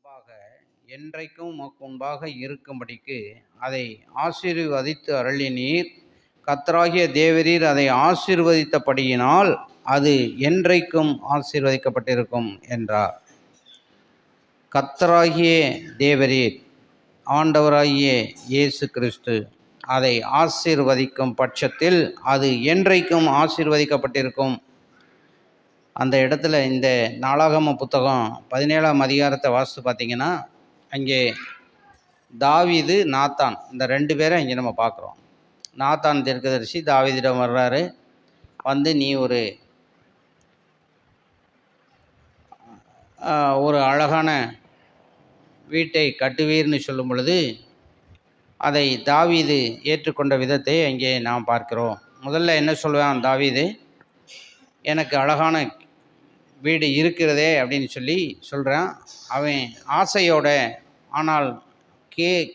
முன்பாக என்றைக்கும் உமக்கு முன்பாக இருக்கும்படிக்கு அதை ஆசீர்வதித்து அருளினீர். கர்த்தராகிய தேவரீர் அதை ஆசீர்வதித்தபடியினால் அது என்றைக்கும் ஆசீர்வதிக்கப்பட்டிருக்கும் என்றார். கர்த்தராகிய தேவரீர் ஆண்டவராகிய இயேசு கிறிஸ்து அதை ஆசீர்வதிக்கும் பட்சத்தில் அது என்றைக்கும் ஆசீர்வதிக்கப்பட்டிருக்கும். அந்த இடத்துல இந்த நாளாகம புத்தகம் 17ஆம் அதிகாரத்தை வாசித்து பார்த்தீங்கன்னா, அங்கே தாவீது, நாத்தான், இந்த 2 பேரை இங்கே நம்ம பார்க்குறோம். நாத்தான் தீர்க்கதரிசி தாவீதிடம் வர்றாரு. வந்து நீ ஒரு அழகான வீட்டை கட்டுவீர்னு சொல்லும் பொழுது அதை தாவீது ஏற்றுக்கொண்ட விதத்தை அங்கே நாம் பார்க்கிறோம். முதல்ல என்ன சொல்லுவான் தாவீது, எனக்கு அழகான வீடு இருக்கிறதே அப்படின்னு சொல்கிறான். அவன் ஆசையோட, ஆனால்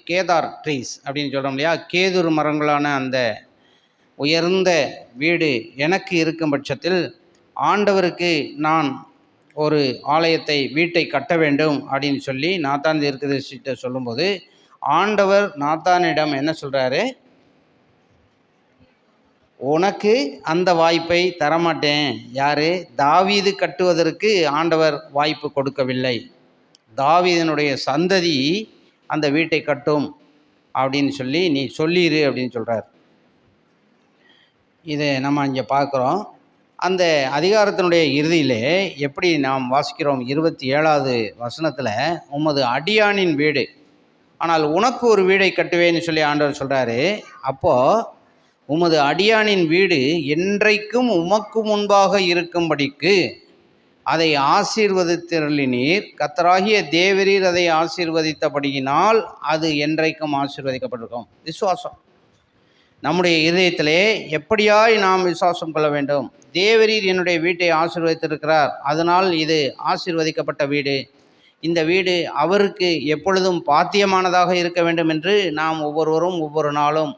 கேதார் ட்ரீஸ் அப்படின்னு சொல்கிறோம் இல்லையா, கேதுரு மரங்களான அந்த உயர்ந்த வீடு எனக்கு இருக்கும் பட்சத்தில் ஆண்டவருக்கு நான் ஒரு ஆலயத்தை, வீட்டை கட்ட வேண்டும் அப்படின்னு நாத்தான் தீர்க்கதரிசிட்ட சொல்லும்போது ஆண்டவர் நாத்தானிடம் என்ன சொல்கிறாரு, உனக்கு அந்த வாய்ப்பை தரமாட்டேன். யார்? தாவீது கட்டுவதற்கு ஆண்டவர் வாய்ப்பு கொடுக்கவில்லை. தாவீதனுடைய சந்ததி அந்த வீட்டை கட்டும் அப்படின்னு நீ சொல்லிடு அப்படின்னு சொல்கிறார். இதை நம்ம இங்கே பார்க்குறோம். அந்த அதிகாரத்தினுடைய இறுதியிலே எப்படி நாம் வாசிக்கிறோம், 27வது வசனத்தில், உமது அடியானின் வீடு, ஆனால் உனக்கு ஒரு வீடை கட்டுவேன்னு ஆண்டவர் சொல்கிறாரு. அப்போது உமது அடியானின் வீடு என்றைக்கும் உமக்கு முன்பாக இருக்கும்படிக்கு அதை ஆசீர்வதித்தருளினீர். கர்த்தராகிய தேவரீர் அதை ஆசீர்வதித்தபடியினால் அது என்றைக்கும் ஆசீர்வதிக்கப்பட்டிருக்கும். விசுவாசம் நம்முடைய இதயத்திலே எப்படியாய் நாம் விசுவாசம் கொள்ள வேண்டும். தேவரீர் என்னுடைய வீட்டை ஆசீர்வதித்திருக்கிறார், அதனால் இது ஆசீர்வதிக்கப்பட்ட வீடு. இந்த வீடு அவருக்கு எப்பொழுதும் பாத்தியமானதாக இருக்க வேண்டும் என்று நாம் ஒவ்வொருவரும் ஒவ்வொரு நாளும்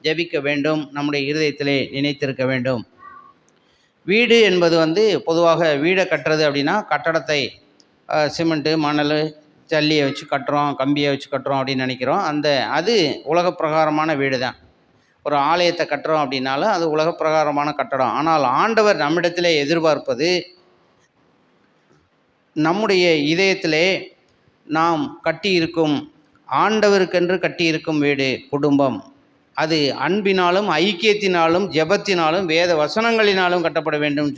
ஜெபிக்க வேண்டும், நம்முடைய இருதயத்திலே நினைத்திருக்க வேண்டும். வீடு என்பது பொதுவாக வீடை கட்டுறது அப்படின்னா, கட்டடத்தை சிமெண்ட்டு, மணல், ஜல்லியை வச்சு கட்டுறோம், கம்பியை வச்சு கட்டுறோம் அப்படின்னு நினைக்கிறோம். அது உலக பிரகாரமான வீடு தான். ஒரு ஆலயத்தை கட்டுறோம் அப்படின்னாலும் அது உலக பிரகாரமான கட்டடம். ஆனால் ஆண்டவர் நம்மிடத்திலே எதிர்பார்ப்பது, நம்முடைய இதயத்திலே நாம் கட்டியிருக்கும், ஆண்டவருக்கென்று கட்டியிருக்கும் வீடு, குடும்பம், அது அன்பினாலும் ஐக்கியத்தினாலும் ஜெபத்தினாலும் வேத வசனங்களினாலும் கட்டப்பட வேண்டும்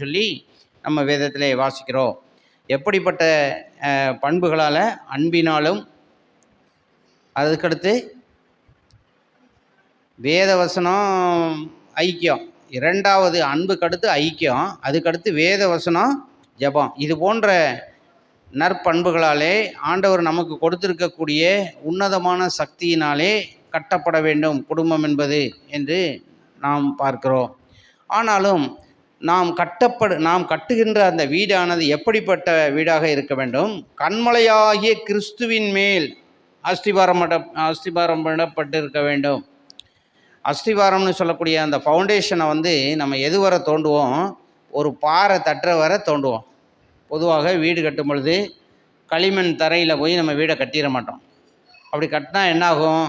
நம்ம வேதத்திலே வாசிக்கிறோம். எப்படிப்பட்ட பண்புகளால்? அன்பினாலும், அதுக்கடுத்து வேத வசனம், ஐக்கியம், 2வது அன்புக்கு அடுத்து ஐக்கியம், அதுக்கடுத்து வேத வசனம், ஜெபம். இது போன்ற நற்பண்புகளாலே ஆண்டவர் நமக்கு கொடுத்திருக்கக்கூடிய உன்னதமான சக்தியினாலே கட்டப்பட வேண்டும் குடும்பம் என்பது என்று நாம் பார்க்கிறோம். ஆனாலும் நாம் கட்டுகின்ற அந்த வீடானது எப்படிப்பட்ட வீடாக இருக்க வேண்டும்? கன்மலையாகிய கிறிஸ்துவின் மேல் அஸ்திபாரம் பண்ணப்பட்டிருக்க வேண்டும். அஸ்திபாரம்னு சொல்லக்கூடிய அந்த ஃபவுண்டேஷனை நம்ம எதுவரை தோண்டுவோம்? ஒரு பாறை தட்டுற வரை தோண்டுவோம். பொதுவாக வீடு கட்டும் பொழுது களிமண் தரையில் போய் நம்ம வீடை கட்டிட மாட்டோம். அப்படி கட்டினா என்னாகும்?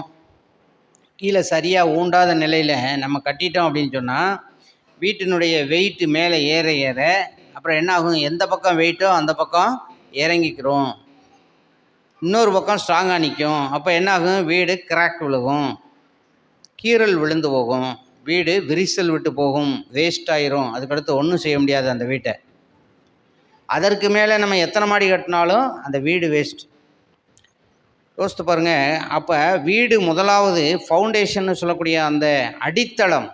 கீழே சரியாக ஊண்டாத நிலையில் நம்ம கட்டிட்டோம் அப்படின்னு சொன்னால் வீட்டினுடைய வெயிட்டு மேலே ஏற ஏற அப்புறம் என்னாகும்? எந்த பக்கம் வெயிட்டோ அந்த பக்கம் இறங்கிக்கிறோம், இன்னொரு பக்கம் ஸ்ட்ராங்காக நிற்கும். அப்போ என்னாகும்? வீடு கிராக் விழுகும், கீறல் விழுந்து போகும், வீடு விரிசல் விட்டு போகும், வேஸ்ட் ஆயிரும். அதுக்கடுத்து ஒன்றும் செய்ய முடியாது அந்த வீட்டை. அதற்கு மேலே நம்ம எத்தனை மாடி கட்டினாலும் அந்த வீடு வேஸ்ட். யோசித்து பாருங்கள். அப்போ வீடு முதலாவது ஃபவுண்டேஷன் சொல்லக்கூடிய அந்த அடித்தளம்,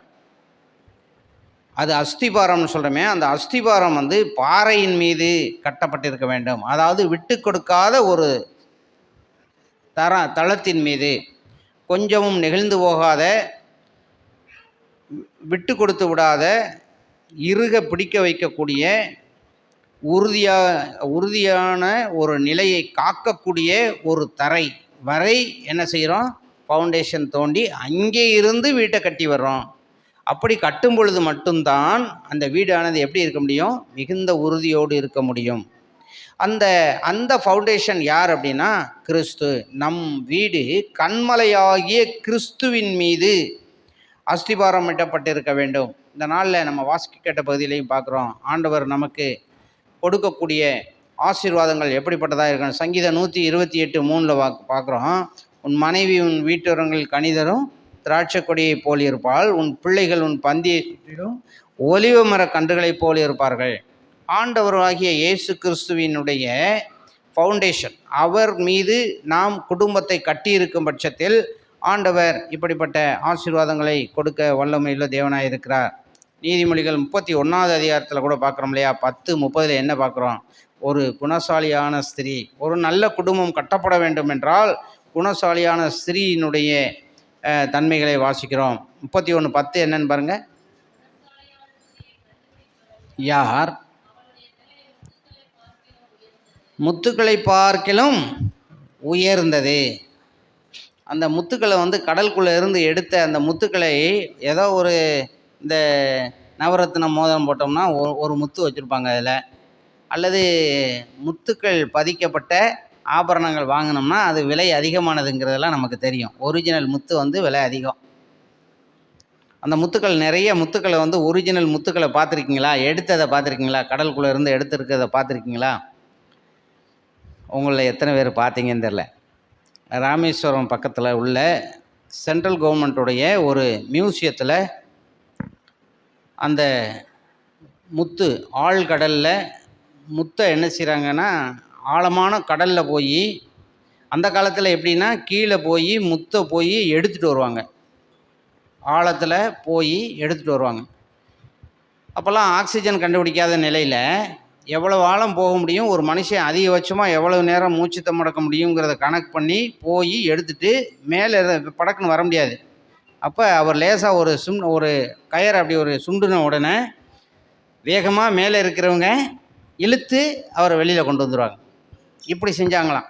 அது அஸ்திபாரம்னு சொல்கிறோமே, அந்த அஸ்திபாரம் பாறையின் மீது கட்டப்பட்டிருக்க வேண்டும். அதாவது விட்டு கொடுக்காத ஒரு தளத்தின் மீது, கொஞ்சமும் நெகிழ்ந்து போகாத, விட்டு கொடுத்து விடாத, இறுக பிடிக்க வைக்கக்கூடிய உறுதியான ஒரு நிலையை காக்கக்கூடிய ஒரு தரை வரை என்ன செய்கிறோம்? ஃபவுண்டேஷன் தோண்டி அங்கே இருந்து வீட்டை கட்டி வர்றோம். அப்படி கட்டும் பொழுது மட்டும்தான் அந்த வீடானது எப்படி இருக்க முடியும்? மிகுந்த உறுதியோடு இருக்க முடியும். அந்த அந்த ஃபவுண்டேஷன் யார் அப்படின்னா கிறிஸ்து. நம் வீடு கண்மலையாகிய கிறிஸ்துவின் மீது அஸ்திபாரம் இட்டப்பட்டிருக்க வேண்டும். இந்த நாளில் நம்ம வாசிக்க கேட்ட பகுதியிலையும் பார்க்குறோம், ஆண்டவர் நமக்கு கொடுக்கக்கூடிய ஆசீர்வாதங்கள் எப்படிப்பட்டதாக இருக்கணும். சங்கீதம் 128:3 பார்க்குறோம், உன் மனைவி உன் வீட்டுரங்கள் கனிதரும் திராட்சை கொடியை போல் இருப்பாள், உன் பிள்ளைகள் உன் பந்தியை சுற்றிலும் ஒலிவ மர கன்றுகளைப் போல் இருப்பார்கள். ஆண்டவராகிய இயேசு கிறிஸ்துவினுடைய ஃபவுண்டேஷன், அவர் மீது நாம் குடும்பத்தை கட்டியிருக்கும் பட்சத்தில் ஆண்டவர் இப்படிப்பட்ட ஆசீர்வாதங்களை கொடுக்க வல்லமையுள்ள தேவனாக இருக்கிறார். நீதிமொழிகள் 31வது அதிகாரத்தில் கூட பார்க்குறோம் இல்லையா, 10:30 என்ன பார்க்குறோம், ஒரு குணசாலியான ஸ்திரீ, ஒரு நல்ல குடும்பம் கட்டப்பட வேண்டும் என்றால் குணசாலியான ஸ்திரீயினுடைய தன்மைகளை வாசிக்கிறோம். 31:10 என்னன்னு பாருங்க, யார் முத்துக்களை பார்க்கிலும் உயர்ந்தது. அந்த முத்துக்களை கடலுக்குள்ளே இருந்து எடுத்த அந்த முத்துக்களை ஏதோ ஒரு இந்த நவரத்ன மோதிரம் போட்டோம்னா ஒரு முத்து வச்சுருப்பாங்க அதில், அல்லது முத்துக்கள் பதிக்கப்பட்ட ஆபரணங்கள் வாங்கினோம்னா அது விலை அதிகமானதுங்கிறதெல்லாம் நமக்கு தெரியும். ஒரிஜினல் முத்து விலை அதிகம். அந்த முத்துக்கள், நிறைய முத்துக்களை ஒரிஜினல் முத்துக்களை பார்த்துருக்கீங்களா? எடுத்ததை பார்த்துருக்கீங்களா? கடலுக்குள்ளே இருந்து எடுத்துருக்கிறத பார்த்துருக்கீங்களா? உங்களில் எத்தனை பேர் பார்த்தீங்கன்னு தெரில. ராமேஸ்வரம் பக்கத்தில் உள்ள சென்ட்ரல் கவர்மெண்ட்டுடைய ஒரு மியூசியத்தில் அந்த முத்து ஆழ்கடலில் முத்தை என்ன செய்கிறாங்கன்னா, ஆழமான கடலில் போய், அந்த காலத்தில் எப்படின்னா கீழே போய் முத்தை போய் எடுத்துகிட்டு வருவாங்க, ஆழத்தில் போய் எடுத்துகிட்டு வருவாங்க. அப்போல்லாம் ஆக்சிஜன் கண்டுபிடிக்காத நிலையில் எவ்வளோ ஆழம் போக முடியும், ஒரு மனுஷன் அதிகபட்சமாக எவ்வளோ நேரம் மூச்சு தம்மடக்க முடியுங்கிறத கணக்கு பண்ணி போய் எடுத்துகிட்டு மேலே படக்குன்னு வர முடியாது. அப்போ அவர் லேசாக ஒரு கயரை அப்படி ஒரு சுண்டுன உடனே வேகமாக மேலே இருக்கிறவங்க இழுத்து அவரை வெளியில் கொண்டு வந்துடுவாங்க. இப்படி செஞ்சாங்களாம்.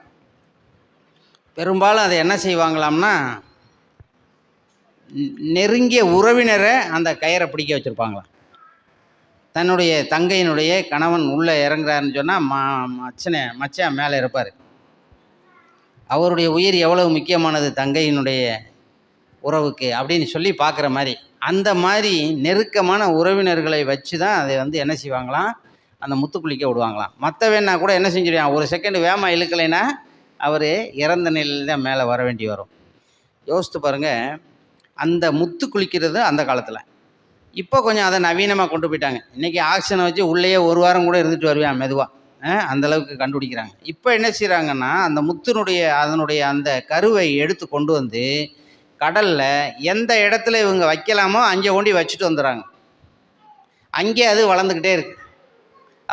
பெரும்பாலும் அதை என்ன செய்வாங்களாம்னா, நெருங்கிய உறவினரை அந்த கயரை பிடிக்க வச்சுருப்பாங்களாம். தன்னுடைய தங்கையினுடைய கணவன் உள்ளே இறங்குறாருன்னு சொன்னால் மச்சான் மேலே இருப்பார். அவருடைய உயிர் எவ்வளவு முக்கியமானது தங்கையினுடைய உறவுக்கு அப்படின்னு சொல்லி பார்க்குற மாதிரி, அந்த மாதிரி நெருக்கமான உறவினர்களை வச்சு தான் அதை என்ன செய்வாங்களாம், அந்த முத்து குளிக்க விடுவாங்களாம். மற்றவேன்னா கூட என்ன செஞ்சிருவான், ஒரு செகண்ட் வேகமாக இழுக்கலைன்னா அவர் இறந்த நிலையில் தான் மேலே வர வேண்டி வரும். யோசித்து பாருங்கள், அந்த முத்து குளிக்கிறது அந்த காலத்தில். இப்போ கொஞ்சம் அதை நவீனமாக கொண்டு போயிட்டாங்க. இன்றைக்கி ஆக்சிஜனை வச்சு உள்ளேயே ஒரு வாரம் கூட இருந்துட்டு வருவேன் மெதுவாக, அந்தளவுக்கு கண்டுபிடிக்கிறாங்க. இப்போ என்ன செய்கிறாங்கன்னா, அந்த அதனுடைய அந்த கருவை எடுத்து கொண்டு வந்து கடலில் எந்த இடத்துல இவங்க வைக்கலாமோ அங்கே கொண்டு வச்சுட்டு வந்துடுறாங்க. அங்கே அது வளர்ந்துக்கிட்டே இருக்குது.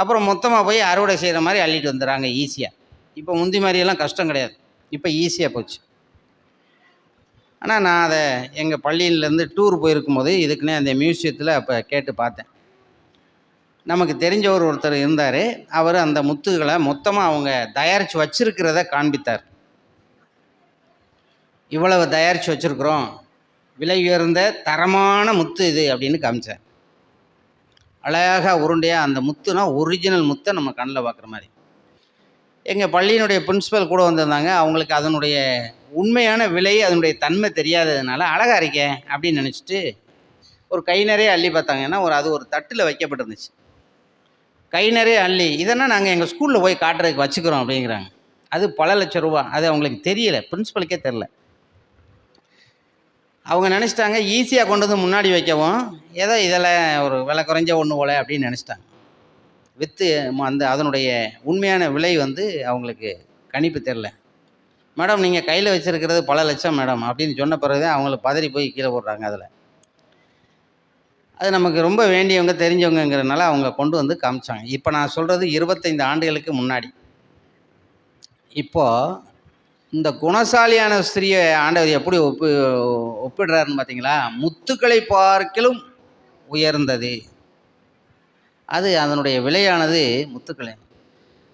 அப்புறம் மொத்தமாக போய் அறுவடை செய்கிற மாதிரி அள்ளிட்டு வந்துடுறாங்க ஈஸியாக. இப்போ முந்தி மாதிரியெல்லாம் கஷ்டம் கிடையாது, இப்போ ஈஸியாக போச்சு. ஆனால் நான் அதை எங்கள் பள்ளியிலேருந்து டூர் போயிருக்கும்போது இதுக்குன்னே அந்த மியூசியத்தில் அப்போ கேட்டு பார்த்தேன். நமக்கு தெரிஞ்சவர் ஒருத்தர் இருந்தார். அவர் அந்த முத்துகளை மொத்தமாக அவங்க தயாரித்து வச்சுருக்கிறத காண்பித்தார். இவ்வளவு தயாரித்து வச்சுருக்குறோம், விலை உயர்ந்த தரமான முத்து இது அப்படின்னு காமிச்சார். அழகாக உருண்டையாக அந்த முத்துனா ஒரிஜினல் முத்தை நம்ம கண்ணில் பார்க்குற மாதிரி. எங்கள் பள்ளியினுடைய பிரின்ஸிபல் கூட வந்திருந்தாங்க. அவங்களுக்கு அதனுடைய உண்மையான விலை, அதனுடைய தன்மை தெரியாததுனால அழகாக இருக்கே அப்படின்னு நினச்சிட்டு ஒரு கை நிறைய அள்ளி பார்த்தாங்க. ஏன்னா அது ஒரு தட்டில் வைக்கப்பட்டிருந்துச்சு. கை நிறைய அள்ளி, இதெல்லாம் நாங்கள் எங்கள் ஸ்கூலில் போய் காட்டுறதுக்கு வச்சுக்கிறோம் அப்படிங்கிறாங்க. அது பல லட்சம் ரூபா. அது அவங்களுக்கு தெரியலை, பிரின்ஸிபலுக்கே தெரில. அவங்க நினச்சிட்டாங்க ஈஸியாக கொண்டு வந்து முன்னாடி வைக்கவும் ஏதோ இதில் ஒரு விலை குறைஞ்ச ஒன்று போல அப்படின்னு நினச்சிட்டாங்க. விற்று அதனுடைய உண்மையான விலை அவங்களுக்கு கணிப்பு தெரில. மேடம் நீங்கள் கையில் வச்சுருக்கிறது பல லட்சம் மேடம் அப்படின்னு சொன்ன பிறகு அவங்கள பதறி போய் கீழே போடுறாங்க. அது நமக்கு ரொம்ப வேண்டியவங்க தெரிஞ்சவங்கிறதுனால அவங்க கொண்டு வந்து காமிச்சாங்க. இப்போ நான் சொல்கிறது 25 ஆண்டுகளுக்கு முன்னாடி. இப்போது இந்த குணசாலியான ஸ்திரியை ஆண்டவர் எப்படி ஒப்பிடுறாருன்னு பார்த்தீங்களா? முத்துக்களை பார்க்கிலும் உயர்ந்தது. அது அதனுடைய விலையானது முத்துக்களை.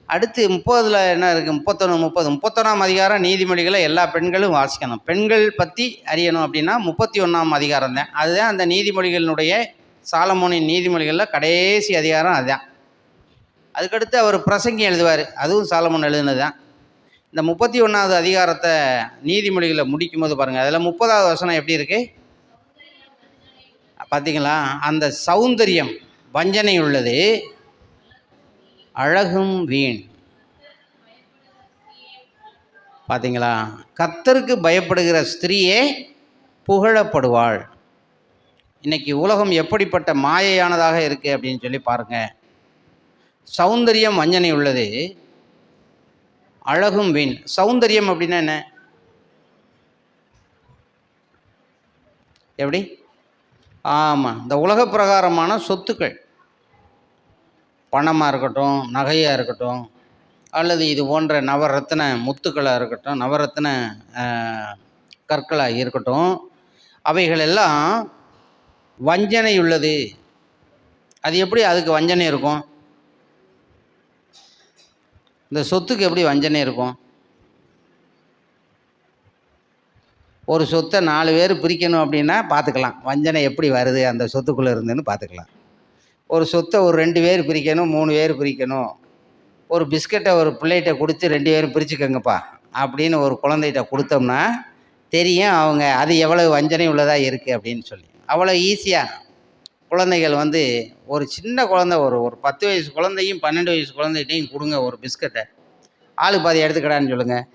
அடுத்து 30 என்ன இருக்குது, 31 அதிகாரம் நீதிமொழிகளை எல்லா பெண்களும் வாசிக்கணும். பெண்கள் பற்றி அறியணும் அப்படின்னா 31 அதிகாரம் தான். அதுதான் அந்த நீதிமொழிகளினுடைய சாலமோனின் நீதிமொழிகளில் கடைசி அதிகாரம். அதுதான். அதுக்கடுத்து அவர் பிரசங்கி எழுதுவார், அதுவும் சாலமோன் எழுதுனது தான். இந்த 31வது அதிகாரத்தை நீதிமொழிகளை முடிக்கும் போது பாருங்கள், அதில் 30வது வசனம் எப்படி இருக்கு பார்த்தீங்களா? அந்த சௌந்தரியம் வஞ்சனை உள்ளது, அழகும் வீண். பார்த்தீங்களா? கர்த்தருக்கு பயப்படுகிற ஸ்திரீயே புகழப்படுவாள். இன்னைக்கு உலகம் எப்படிப்பட்ட மாயையானதாக இருக்குது அப்படின்னு சொல்லி பாருங்கள். சௌந்தரியம் வஞ்சனை உள்ளது, அழகும் வீண். சௌந்தரியம் அப்படின்னா என்ன? எப்படி? ஆமாம், இந்த உலக பிரகாரமான சொத்துக்கள், பணமாக இருக்கட்டும், நகையாக இருக்கட்டும், அல்லது இது போன்ற நவரத்தின முத்துக்களாக இருக்கட்டும், நவரத்தின கற்களாக இருக்கட்டும், அவைகளெல்லாம் வஞ்சனை உள்ளது. அது எப்படி அதுக்கு வஞ்சனை இருக்கும்? இந்த சொத்துக்கு எப்படி வஞ்சனை இருக்கும்? ஒரு சொத்தை 4 பேர் பிரிக்கணும் அப்படின்னா பார்த்துக்கலாம், வஞ்சனை எப்படி வருது அந்த சொத்துக்குள்ளே இருந்துன்னு பார்த்துக்கலாம். ஒரு சொத்தை ஒரு 2 பேர் பிரிக்கணும், 3 பேர் பிரிக்கணும். ஒரு பிஸ்கட்டை ஒரு பிள்ளைகிட்ட கொடுத்து 2 பேரும் பிரிச்சுக்கோங்கப்பா அப்படின்னு ஒரு குழந்தைகிட்ட கொடுத்தோம்னா தெரியும் அவங்க அது எவ்வளவு வஞ்சனை உள்ளதாக இருக்குது அப்படின்னு சொல்லி. அவ்வளோ ஈஸியாக குழந்தைகள் ஒரு சின்ன குழந்தை, ஒரு 10 வயசு குழந்தையும் 12 வயசு குழந்தைகிட்டையும் கொடுங்க ஒரு பிஸ்கட்டை, ஆளு பாதி எடுத்துக்கடான்னு சொல்லுங்கள்.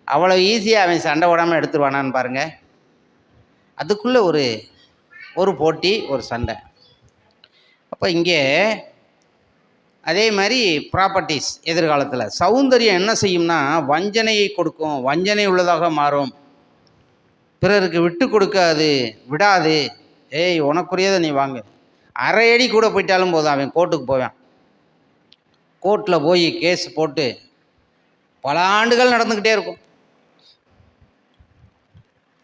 அவ்வளோ ஈஸியாக அவன் சண்டை போடாமல் எடுத்துருவானான்னு பாருங்கள். அதுக்குள்ளே ஒரு போட்டி, ஒரு சண்டை. அப்போ இங்கே அதே மாதிரி ப்ராப்பர்ட்டிஸ் எதிர்காலத்தில் சௌந்தரியம் என்ன செய்யும்னா வஞ்சனையை கொடுக்கும், வஞ்சனை உள்ளதாக மாறும், பிறருக்கு விட்டு கொடுக்காது, விடாது. ஏய் உனக்குரியதை நீ வாங்கு. அரை அடி கூட போயிட்டாலும் போதும் அவன் கோர்ட்டுக்கு போவான். கோர்ட்டில் போய் கேஸ் போட்டு பல ஆண்டுகள் நடந்துக்கிட்டே இருக்கும்.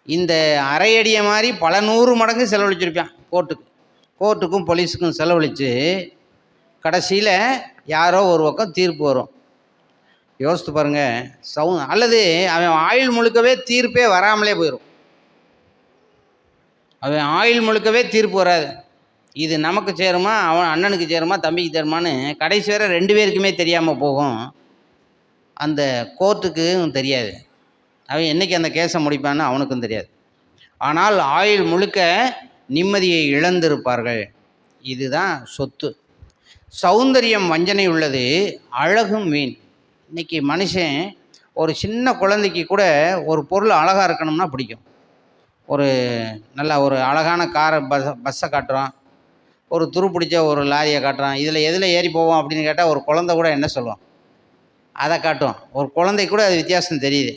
இந்த அரை அடியை மாதிரி பல 100 மடங்கு செலவழிச்சிருப்பான் கோர்ட்டுக்கும் போலீஸுக்கும் செலவழித்து கடைசியில் யாரோ ஒரு பக்கம் தீர்ப்பு வரும். யோசித்து பாருங்கள். அல்லது அவன் ஆயுள் முழுக்கவே தீர்ப்பே வராமலே போயிடும். அவன் ஆயுள் முழுக்கவே தீர்ப்பு வராது. இது நமக்கு சேருமா, அவன் அண்ணனுக்கு சேருமா, தம்பிக்கு சேருமான்னு கடைசி வரை 2 பேருக்குமே தெரியாமல் போகும். அந்த கோர்ட்டுக்கும் தெரியாது, அவன் என்றைக்கு அந்த கேஸை முடிப்பான்னு அவனுக்கும் தெரியாது. ஆனால் ஆயுள் முழுக்க நிம்மதியை இழந்திருப்பார்கள். இதுதான் சொத்து. சௌந்தரியம் வஞ்சனை உள்ளது, அழகும் வீண். இன்றைக்கி மனுஷன் ஒரு சின்ன குழந்தைக்கு கூட ஒரு பொருள் அழகாக இருக்கணும்னா பிடிக்கும். ஒரு அழகான காரை பஸ்ஸை காட்டுறான், ஒரு துருப்பிடிச்ச ஒரு லாரியை காட்டுறான், எதில் ஏறி போவோம் அப்படின்னு கேட்டால் ஒரு குழந்தை கூட என்ன சொல்லுவோம், அதை காட்டும். ஒரு குழந்தை கூட அது வித்தியாசம் தெரியுது.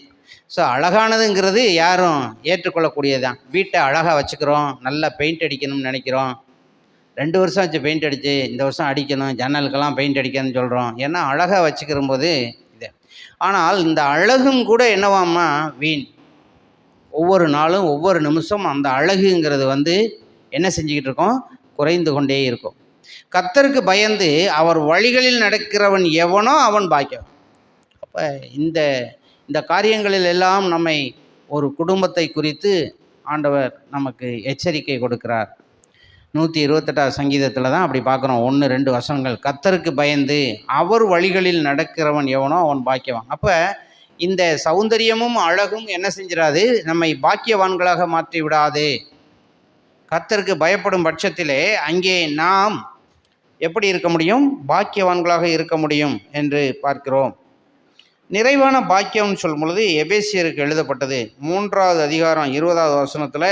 ஸோ அழகானதுங்கிறது யாரும் ஏற்றுக்கொள்ளக்கூடியது தான். வீட்டை அழகாக வச்சுக்கிறோம், நல்லா பெயிண்ட் அடிக்கணும்னு நினைக்கிறோம். 2 வருஷம் ஆச்சு பெயிண்ட் அடித்து, இந்த வருஷம் அடிக்கணும், ஜன்னலுக்கெல்லாம் பெயிண்ட் அடிக்கணும்னு சொல்கிறோம். ஏன்னா அழகாக வச்சுக்கிற போது இது. ஆனால் இந்த அழகும் கூட என்னவாம்மா வீண். ஒவ்வொரு நாளும் ஒவ்வொரு நிமிஷம் அந்த அழகுங்கிறது என்ன செஞ்சுக்கிட்டு இருக்கோம், குறைந்து கொண்டே இருக்கும். கர்த்தருக்கு பயந்து அவர் வழிகளில் நடக்கிறவன் எவனோ அவன் பாக்கியம். அப்போ இந்த காரியங்களில் எல்லாம் நம்மை ஒரு குடும்பத்தை குறித்து ஆண்டவர் நமக்கு எச்சரிக்கை கொடுக்கிறார். 128வது சங்கீதத்தில் தான் அப்படி பார்க்குறோம். 1-2 வசனங்கள். கர்த்தருக்கு பயந்து அவர் வழிகளில் நடக்கிறவன் எவனோ அவன் பாக்கியவான். அப்போ இந்த சௌந்தரியமும் அழகும் என்ன செஞ்சிடாது, நம்மை பாக்கியவான்களாக மாற்றி விடாது. கர்த்தருக்கு பயப்படும் பட்சத்திலே அங்கே நாம் எப்படி இருக்க முடியும், பாக்கியவான்களாக இருக்க முடியும் என்று பார்க்கிறோம். நிறைவான பாக்கியம்னு சொல்லும் பொழுது எபேசியருக்கு எழுதப்பட்டது 3வது அதிகாரம் 20வது வசனத்தில்,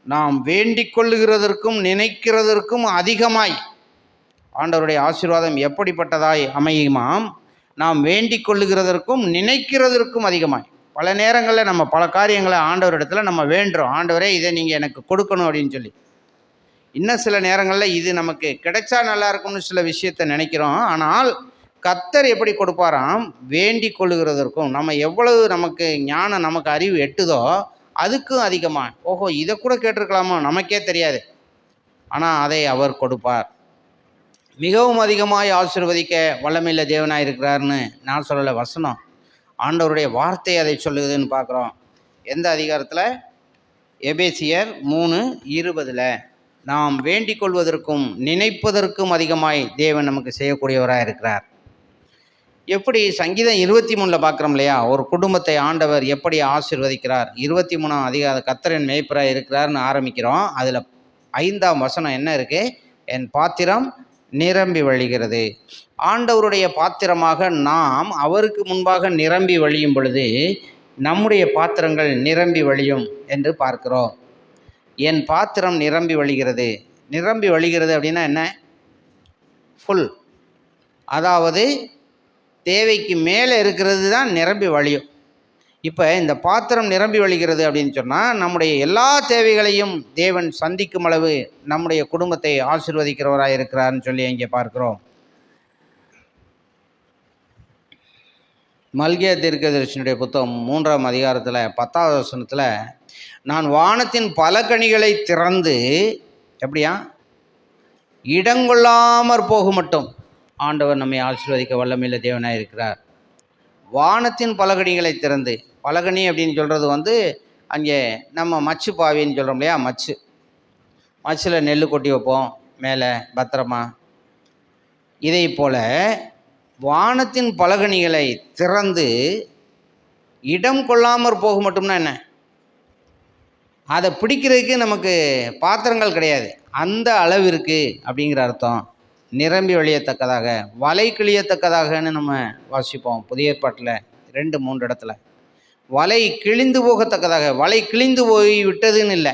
நாம் வேண்டிக் கொள்ளுகிறதற்கும் நினைக்கிறதற்கும் அதிகமாய் ஆண்டவருடைய ஆசீர்வாதம் எப்படிப்பட்டதாய் அமையுமாம், நாம் வேண்டிக் கொள்ளுகிறதற்கும் நினைக்கிறதற்கும் அதிகமாய். பல நேரங்களில் நம்ம பல காரியங்களை ஆண்டவரிடத்தில் நம்ம வேண்டுறோம், ஆண்டவரே இதை நீங்கள் எனக்கு கொடுக்கணும் அப்படின்னு சொல்லி. இன்னும் சில நேரங்களில் இது நமக்கு கிடைச்சா நல்லா இருக்கும்னு சில விஷயத்தை நினைக்கிறோம். ஆனால் கர்த்தர் எப்படி கொடுப்பாராம், வேண்டிக் கொள்ளுகிறதற்கும், நம்ம எவ்வளவு நமக்கு ஞானம், நமக்கு அறிவு எட்டுதோ அதுக்கும் அதிகமாக. ஓஹோ, இதை கூட கேட்டிருக்கலாமா, நமக்கே தெரியாது, ஆனால் அதை அவர் கொடுப்பார். மிகவும் அதிகமாய் ஆசீர்வதிக்க வல்லமையுள்ள தேவனாக இருக்கிறார்னு நான் சொல்லலை, வசனம் ஆண்டவருடைய வார்த்தை அதை சொல்லுதுன்னு பார்க்குறோம். எந்த அதிகாரத்தில்? எபேசியர் 3:20. நாம் வேண்டிக் கொள்வதற்கும் நினைப்பதற்கும் அதிகமாய் தேவன் நமக்கு செய்யக்கூடியவராக இருக்கிறார். எப்படி சங்கீதம் 23 பார்க்குறோம் இல்லையா, ஒரு குடும்பத்தை ஆண்டவர் எப்படி ஆசீர்வதிக்கிறார். 23ஆம் அதிகாரம் கர்த்தரின் மேய்ப்பராக இருக்கிறார்னு ஆரம்பிக்கிறோம். அதில் 5ஆம் வசனம் என்ன இருக்குது? என் பாத்திரம் நிரம்பி வழிகிறது. ஆண்டவருடைய பாத்திரமாக நாம் அவருக்கு முன்பாக நிரம்பி வழியும் பொழுது நம்முடைய பாத்திரங்கள் நிரம்பி வழியும் என்று பார்க்கிறோம். என் பாத்திரம் நிரம்பி வழிகிறது. நிரம்பி வழிகிறது அப்படின்னா என்ன? ஃபுல், அதாவது தேவைக்கு மேலே இருக்கிறது தான் நிரம்பி வழியும். இப்போ இந்த பாத்திரம் நிரம்பி வழிகிறது அப்படின்னு சொன்னால் நம்முடைய எல்லா தேவைகளையும் தேவன் சந்திக்கும் அளவு நம்முடைய குடும்பத்தை ஆசீர்வதிக்கிறவராக இருக்கிறார்னு சொல்லி இங்கே பார்க்கிறோம். மல்கியா தீர்க்கதரிசியினுடைய புத்தகம் 3ஆம் அதிகாரத்தில் 10வது வசனத்தில், நான் வானத்தின் பல கனிகளை திறந்து எப்படியா இடங்கொள்ளாமற் போக மட்டும் ஆண்டவர் நம்மை ஆசீர்வதிக்க வல்லமையுள்ள தேவனாக இருக்கிறார். வானத்தின் பலகணிகளை திறந்து, பலகனி அப்படின்னு சொல்கிறது அங்கே நம்ம மச்சு பாவின்னு சொல்கிறோம் இல்லையா, மச்சில் நெல் கொட்டி வைப்போம் மேலே பத்திரமா. இதை போல் வானத்தின் பலகணிகளை திறந்து இடம் கொள்ளாமற் போக மட்டும்னா என்ன? அதை பிடிக்கிறதுக்கு நமக்கு பாத்திரங்கள் கிடையாது, அந்த அளவிற்கு அப்படிங்கிற அர்த்தம். நிரம்பி வழியத்தக்கதாக, வலை கிழியத்தக்கதாகன்னு நம்ம வாசிப்போம் புதிய ஏற்பாட்டில் 2-3 இடத்துல. வலை கிழிந்து போகத்தக்கதாக, வலை கிழிந்து போய் விட்டதுன்னு இல்லை,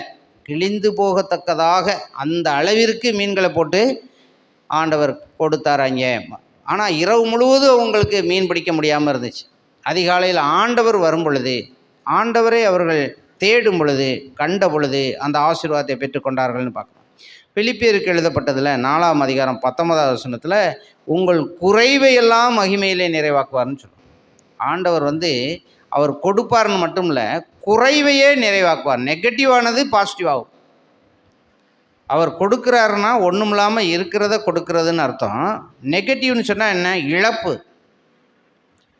கிழிந்து போகத்தக்கதாக அந்த அளவிற்கு மீன்களை போட்டு ஆண்டவர் கொடுத்தார் அங்கே. ஆனால் இரவு முழுவதும் அவங்களுக்கு மீன் பிடிக்க முடியாமல் இருந்துச்சு. அதிகாலையில் ஆண்டவர் வரும் பொழுது, ஆண்டவரை அவர்கள் தேடும் பொழுது, கண்ட பொழுது அந்த ஆசீர்வாதத்தை பெற்றுக்கொண்டார்கள்னு பார்க்குறோம். பிலிப்பியருக்கு எழுதப்பட்டதில் 4ஆம் அதிகாரம் 19வது வசனத்தில், உங்கள் குறைவையெல்லாம் மகிமையிலே நிறைவாக்குவார்னு சொல்லுவோம். ஆண்டவர் அவர் கொடுப்பார்னு மட்டும் இல்லை, குறைவையே நிறைவாக்குவார். நெகட்டிவானது பாசிட்டிவாகும். அவர் கொடுக்குறாருன்னா ஒன்றும் இல்லாமல் இருக்கிறத கொடுக்கறதுன்னு அர்த்தம். நெகட்டிவ்னு சொன்னால் என்ன? இழப்பு.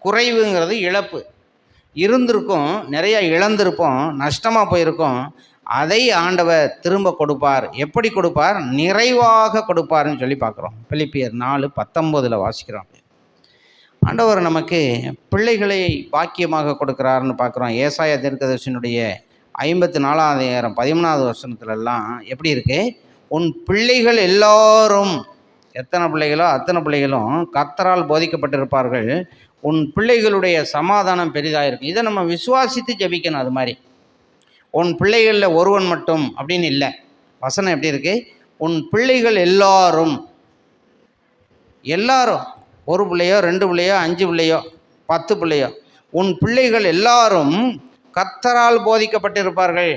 குறைவுங்கிறது இழப்பு. இருந்திருக்கும், நிறையா இழந்திருப்போம், நஷ்டமாக போயிருக்கோம், அதை ஆண்டவர் திரும்ப கொடுப்பார். எப்படி கொடுப்பார்? நிறைவாக கொடுப்பார்னு சொல்லி பார்க்குறோம். பிலிப்பியர் 4:19 வாசிக்கிறோம். ஆண்டவர் நமக்கு பிள்ளைகளை பாக்கியமாக கொடுக்குறாருன்னு பார்க்குறோம். ஏசாயா தீர்க்கதரிசியினுடைய 54ஆம் அதிகாரம் 13வது வசனத்துலலாம் எப்படி இருக்குது? உன் பிள்ளைகள் எல்லோரும், எத்தனை பிள்ளைகளோ அத்தனை பிள்ளைகளும் கர்த்தரால் போதிக்கப்பட்டிருப்பார்கள். உன் பிள்ளைகளுடைய சமாதானம் பெரிதாக இருக்கும். இதை நம்ம விசுவாசித்து ஜெபிக்கணும். அது மாதிரி உன் பிள்ளைகளில் ஒருவன் மட்டும் அப்படின்னு இல்லை. வசனம் எப்படி இருக்குது? உன் பிள்ளைகள் எல்லாரும், எல்லாரும், ஒரு பிள்ளையோ 2 பிள்ளையோ 5 பிள்ளையோ 10 பிள்ளையோ, உன் பிள்ளைகள் எல்லாரும் கர்த்தரால் போதிக்கப்பட்டிருப்பார்கள்.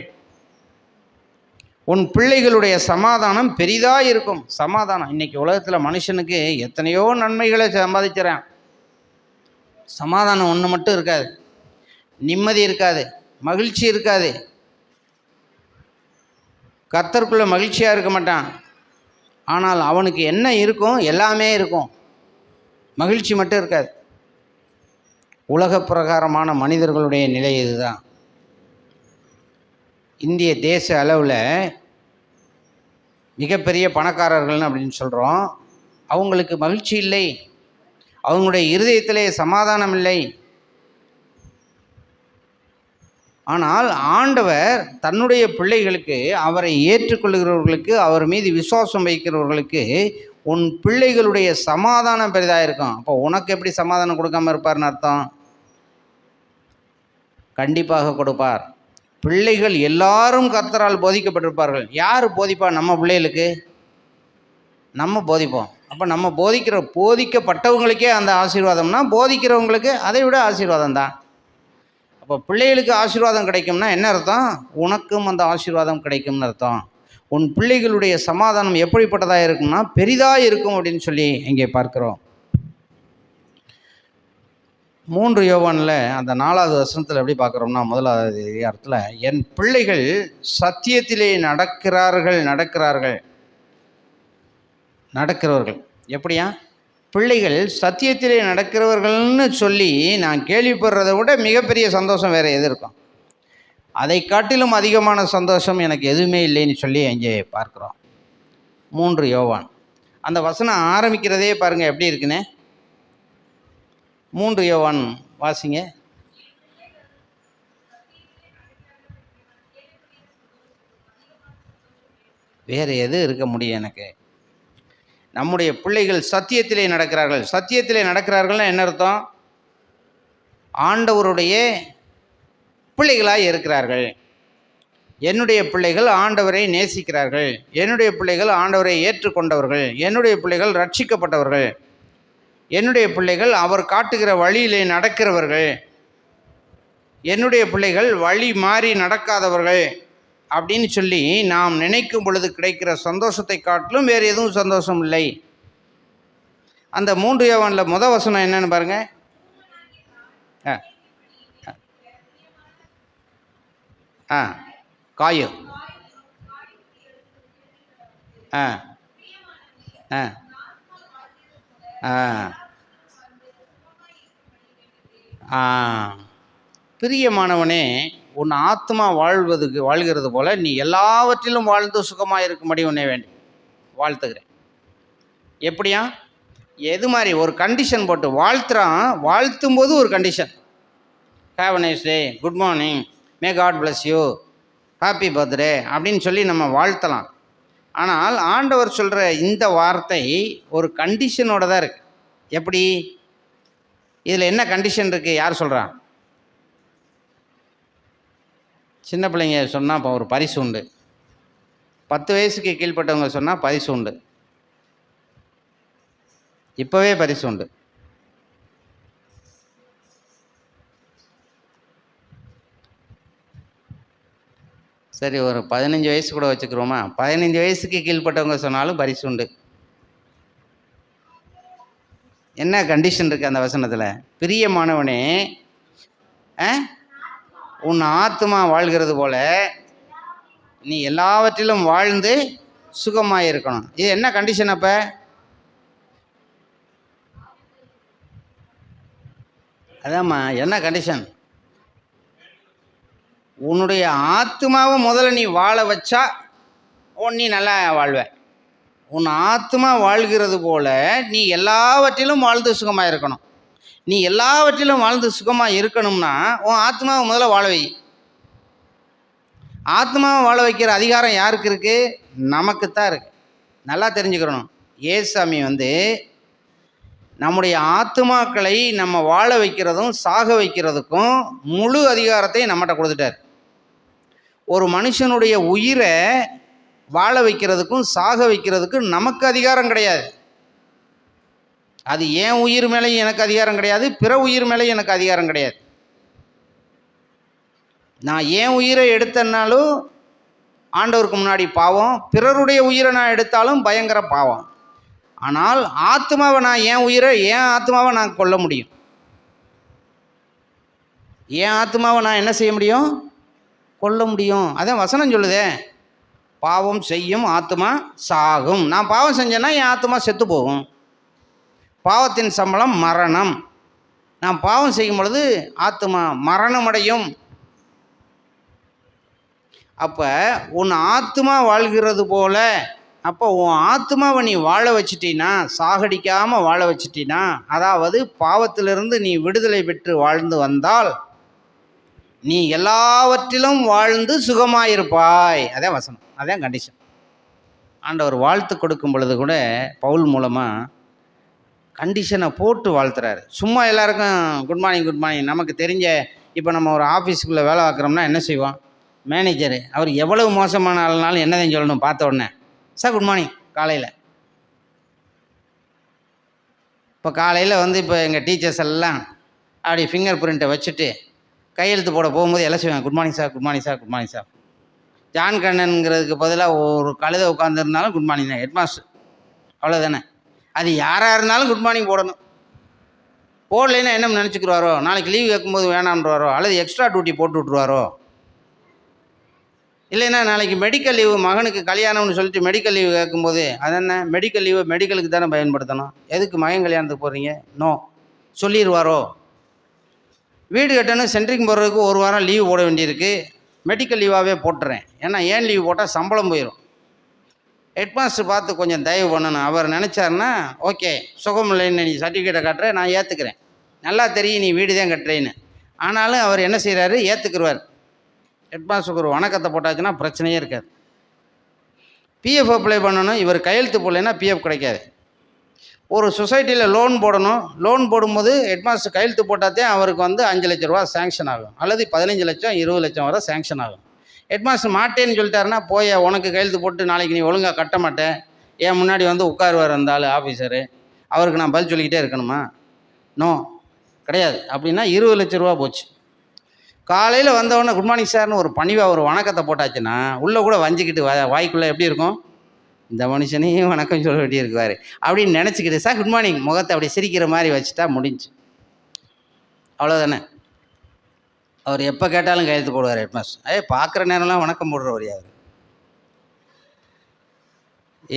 உன் பிள்ளைகளுடைய சமாதானம் பெரிதாக இருக்கும். சமாதானம் இன்றைக்கி உலகத்தில் மனுஷனுக்கு எத்தனையோ நன்மைகளை சம்பாதிக்கிறான். சமாதானம் ஒன்று மட்டும் இருக்காது, நிம்மதி இருக்காது, மகிழ்ச்சி இருக்காது. கர்த்தருக்குள்ளே மகிழ்ச்சியாக இருக்க மாட்டான். ஆனால் அவனுக்கு என்ன இருக்கும்? எல்லாமே இருக்கும், மகிழ்ச்சி மட்டும் இருக்காது. உலக பிரகாரமான மனிதர்களுடைய நிலை இதுதான். இந்திய தேச அளவில் மிகப்பெரிய பணக்காரர்கள்னு அப்படின்னு சொல்கிறோம். அவங்களுக்கு மகிழ்ச்சி இல்லை, அவங்களுடைய இருதயத்திலே சமாதானம் இல்லை. ஆனால் ஆண்டவர் தன்னுடைய பிள்ளைகளுக்கு, அவரை ஏற்றுக்கொள்கிறவர்களுக்கு, அவர் மீது விசுவாசம் வைக்கிறவர்களுக்கு, உன் பிள்ளைகளுடைய சமாதானம் பெரிதாக இருக்கும். அப்போ உனக்கு எப்படி சமாதானம் கொடுக்காமல் இருப்பார்னு அர்த்தம்? கண்டிப்பாக கொடுப்பார். பிள்ளைகள் எல்லாரும் கர்த்தரால் போதிக்கப்பட்டிருப்பார்கள். யார் போதிப்பா? நம்ம பிள்ளைகளுக்கு நம்ம போதிப்போம். அப்போ நம்ம போதிக்கப்பட்டவங்களுக்கே அந்த ஆசீர்வாதம்னா, போதிக்கிறவங்களுக்கு அதை விட ஆசீர்வாதம் தான். அப்போ பிள்ளைகளுக்கு ஆசீர்வாதம் கிடைக்கும்னா என்ன அர்த்தம்? உனக்கும் அந்த ஆசீர்வாதம் கிடைக்கும்னு அர்த்தம். உன் பிள்ளைகளுடைய சமாதானம் எப்படிப்பட்டதாக இருக்கும்னா பெரிதாக இருக்கும் அப்படின்னு சொல்லி இங்கே பார்க்கிறோம். 3 யோவானில் அந்த 4வது வசனத்தில் எப்படி பார்க்குறோம்னா, 1வது அதிகாரத்தில், என் பிள்ளைகள் சத்தியத்திலே நடக்கிறவர்கள். எப்படியா? பிள்ளைகள் சத்தியத்திலே நடக்கிறவர்கள்னு சொல்லி நான் கேள்விப்படுறதை விட மிகப்பெரிய சந்தோஷம் வேறு எது இருக்கும்? அதை காட்டிலும் அதிகமான சந்தோஷம் எனக்கு எதுவுமே இல்லைன்னு சொல்லி இங்கே பார்க்குறோம். 3 யோவான். அந்த வசனம் ஆரம்பிக்கிறதே பாருங்கள் எப்படி இருக்குன்னு. 3 யோவான் வாசிங்க. வேறு எது இருக்க முடியும் எனக்கு? நம்முடைய பிள்ளைகள் சத்தியத்திலே நடக்கிறார்கள். சத்தியத்திலே நடக்கிறார்கள்னா என்ன அர்த்தம்? ஆண்டவருடைய பிள்ளைகளாய் இருக்கிறார்கள். என்னுடைய பிள்ளைகள் ஆண்டவரை நேசிக்கிறார்கள். என்னுடைய பிள்ளைகள் ஆண்டவரை ஏற்றுக்கொண்டவர்கள். என்னுடைய பிள்ளைகள் ரட்சிக்கப்பட்டவர்கள். என்னுடைய பிள்ளைகள் அவர் காட்டுகிற வழியிலே நடக்கிறவர்கள். என்னுடைய பிள்ளைகள் வழி மாறி நடக்காதவர்கள் அப்படின்னு சொல்லி நாம் நினைக்கும் பொழுது கிடைக்கிற சந்தோஷத்தை காட்டிலும் வேறு எதுவும் சந்தோஷம் இல்லை. அந்த 3 யோவானில் முதல் வசனம் என்னன்னு பாருங்க. காயு பிரியமானவனே, உன் ஆத்மா வாழ்கிறது போல நீ எல்லாவற்றிலும் வாழ்ந்து சுகமாக இருக்கும்படி உன்னை வேண்டி வாழ்த்துகிறேன். எப்படியா? எது மாதிரி? ஒரு கண்டிஷன் போட்டு வாழ்த்துறான். வாழ்த்தும் போது ஒரு condition. Have a nice day, good morning, may God bless you, happy birthday அப்படின்னு சொல்லி நம்ம வாழ்த்தலாம். ஆனால் ஆண்டவர் சொல்கிற இந்த வார்த்தை ஒரு கண்டிஷனோட தான் இருக்குது. எப்படி? இதில் என்ன கண்டிஷன் இருக்குது? யார் சொல்கிறா? சின்ன பிள்ளைங்க சொன்னால் இப்போ ஒரு பரிசு உண்டு. 10 வயசுக்கு கீழ்பட்டவங்க சொன்னால் பரிசு உண்டு. இப்போவே பரிசு உண்டு. சரி, ஒரு 15 வயசு கூட வச்சுக்கிறோமா? 15 வயசுக்கு கீழ்பட்டவங்க சொன்னாலும் பரிசு உண்டு. என்ன கண்டிஷன் இருக்குது அந்த வசனத்தில்? பிரியமானவனே, உன் ஆத்மா வாழ்கிறது போல நீ எல்லாவற்றிலும் வாழ்ந்து சுகமாக இருக்கணும். இது என்ன கண்டிஷன்? அப்போ அதாம்மா, என்ன கண்டிஷன்? உன்னுடைய ஆத்மாவை முதல்ல நீ வாழ வச்சா நீ நல்லா வாழ்வ. உன் ஆத்மா வாழ்கிறது போல நீ எல்லாவற்றிலும் வாழ்ந்து சுகமாக இருக்கணும். நீ எல்லாவற்றிலும் வாழ்ந்து சுகமாக இருக்கணும்னா உன் ஆத்மாவை முதல்ல வாழ வை. ஆத்மாவை வாழ வைக்கிற அதிகாரம் யாருக்கு இருக்குது? நமக்குத்தான் இருக்குது. நல்லா தெரிஞ்சுக்கிறணும். ஏசாமி நம்முடைய ஆத்மாக்களை நம்ம வாழ வைக்கிறதும் சாக வைக்கிறதுக்கும் முழு அதிகாரத்தை நம்மகிட்ட கொடுத்துட்டார். ஒரு மனுஷனுடைய உயிரை வாழ வைக்கிறதுக்கும் சாக வைக்கிறதுக்கும் நமக்கு அதிகாரம் கிடையாது. அது என் உயிர் மேலேயும் எனக்கு அதிகாரம் கிடையாது, பிற உயிர் மேலேயும் எனக்கு அதிகாரம் கிடையாது. நான் என் உயிரை எடுத்தனாலும் ஆண்டவருக்கு முன்னாடி பாவம், பிறருடைய உயிரை நான் எடுத்தாலும் பயங்கர பாவம். ஆனால் ஆத்மாவை நான் என் ஆத்மாவை நான் கொல்ல முடியும். என் ஆத்மாவை நான் என்ன செய்ய முடியும்? கொல்ல முடியும். அதான் வசனம் சொல்லுதே, பாவம் செய்யும் ஆத்மா சாகும். நான் பாவம் செஞ்சேன்னா என் ஆத்மா செத்து போகும். பாவத்தின் சம்பளம் மரணம். நான் பாவம் செய்யும் பொழுது ஆத்மா மரணம் அடையும். அப்போ உன் ஆத்மா வாழ்கிறது போல, அப்போ உன் ஆத்மாவை நீ வாழ வச்சிட்டினா, சாகடிக்காமல் வாழ வச்சிட்டினா, அதாவது பாவத்திலிருந்து நீ விடுதலை பெற்று வாழ்ந்து வந்தால் நீ எல்லாவற்றிலும் வாழ்ந்து சுகமாயிருப்பாய். அதான் வசனம், அதான் கண்டிஷன். ஆண்டவர் வாழ்த்து கொடுக்கும் பொழுது கூட பவுல் மூலமாக கண்டிஷனை போட்டு வாழ்த்துறாரு. சும்மா எல்லாருக்கும் குட் மார்னிங் குட் மார்னிங். நமக்கு தெரிஞ்ச, இப்போ நம்ம ஒரு ஆஃபீஸுக்குள்ளே வேலை பார்க்குறோம்னா என்ன செய்வோம்? மேனேஜரு அவர் எவ்வளவு மோசமான ஆளுனாலும் என்னதான் சொல்லணும்? பார்த்த உடனே சார் குட் மார்னிங் காலையில். இப்போ காலையில் இப்போ எங்கள் டீச்சர்ஸ் எல்லாம் அப்படி ஃபிங்கர் பிரிண்ட்டை வச்சுட்டு கையெழுத்து போட போகும்போது எல்லாம் செய்வாங்க, good morning sir, good morning sir, good morning sir. John கண்ணனுங்கிறதுக்கு பதிலாக ஒரு கழுதை உட்காந்துருந்தாலும் குட் மார்னிங் தான், ஹெட்மாஸ்டர், அவ்வளோதானே. அது யாராக இருந்தாலும் குட் மார்னிங் போடணும். போடலைன்னா என்ன நினச்சிக்கிறாரோ? நாளைக்கு லீவ் கேட்கும்போது வேணாம்ன்றவாரோ, அல்லது எக்ஸ்ட்ரா டியூட்டி போட்டு விட்ருவாரோ? இல்லைன்னா நாளைக்கு மெடிக்கல் லீவு, மகனுக்கு கல்யாணம்னு சொல்லிட்டு மெடிக்கல் லீவு கேட்கும்போது அது என்ன? மெடிக்கல் லீவு மெடிக்கலுக்கு தானே பயன்படுத்தணும், எதுக்கு மகன் கல்யாணத்துக்கு போடுறீங்க? நோ சொல்லிடுவாரோ? வீடு கட்டணும், சென்ட்ரிங் போடுறதுக்கு 1 வாரம் லீவு போட வேண்டியிருக்கு, மெடிக்கல் லீவாகவே போட்டுறேன். ஏன்னா ஏன் லீவு போட்டால் சம்பளம் போயிடும். ஹெட்மாஸ்டர் பார்த்து கொஞ்சம் தயவு பண்ணணும். அவர் நினச்சாருன்னா, ஓகே சுகமில்லைன்னு நீ சர்டிஃபிகேட்டை காட்டுற, நான் ஏற்றுக்கிறேன், நல்லா தெரியும் நீ வீடு தான் கட்டுறேன்னு. ஆனாலும் அவர் என்ன செய்கிறாரு, ஏற்றுக்குருவார். ஹெட்மாஸ்டருக்கு ஒரு வணக்கத்தை போட்டாச்சுன்னா பிரச்சனையே இருக்காது. பிஎஃப் அப்ளை பண்ணணும், இவர் கையெழுத்து போடலைன்னா பிஎஃப் கிடைக்காது. ஒரு சொசைட்டியில் லோன் போடணும், லோன் போடும்போது ஹெட்மாஸ்டர் கையெழுத்து போட்டாதே அவருக்கு 5 லட்ச ரூபா சேங்ஷன் ஆகும், அல்லது 15 லட்சம் 20 லட்சம் வரை சேங்ஷன் ஆகும். ஹெட்மாஸ்டர் மாட்டேன்னு சொல்லிட்டாருன்னா, போய் உனக்கு கையெழுத்து போட்டு நாளைக்கு நீ ஒழுங்காக கட்ட மாட்டேன், என் முன்னாடி உட்காருவார் இருந்தாலும் ஆஃபீஸரு, அவருக்கு நான் பதில் சொல்லிக்கிட்டே இருக்கணுமா? நோ, கிடையாது. அப்படின்னா 20 லட்ச ரூபா போச்சு. காலையில் வந்தவொடனே குட் மார்னிங் சார்னு ஒரு பணிவாக ஒரு வணக்கத்தை போட்டாச்சுன்னா உள்ளே கூட வஞ்சிக்கிட்டு வாய்க்குள்ளே எப்படி இருக்கும், இந்த மனுஷனையும் வணக்கம் சொல்ல வேண்டியிருக்குவார் அப்படின்னு நினச்சிக்கிட்டு சார் குட் மார்னிங் முகத்தை அப்படி சிரிக்கிற மாதிரி வச்சுட்டா முடிஞ்சு, அவ்வளோதானே. அவர் எப்போ கேட்டாலும் கையெழுத்து போடுவார் ஹெட்மாஸ்டர். பார்க்குற நேரம்லாம் வணக்கம் போடுறவர் யார்,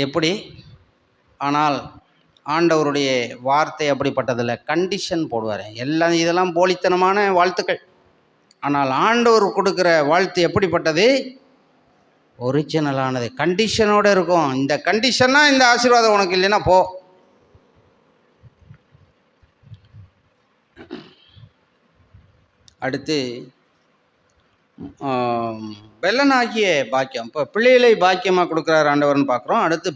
எப்படி? ஆனால் ஆண்டவருடைய வார்த்தை அப்படிப்பட்டதில்லை, கண்டிஷன் போடுவார். எல்லாம் இதெல்லாம் போலித்தனமான வாழ்த்துக்கள். ஆனால் ஆண்டவர் கொடுக்குற வாழ்த்து எப்படிப்பட்டது, ஒரிஜினலானது, கண்டிஷனோடு இருக்கும். இந்த கண்டிஷன்னா இந்த ஆசீர்வாதம் உனக்கு இல்லைன்னா போ. அடுத்து பெலனாகிய பாக்கியம். இப்போ பிள்ளைகளை பாக்கியமாக கொடுக்குறார் ஆண்டவர்னு பார்க்குறோம். அடுத்து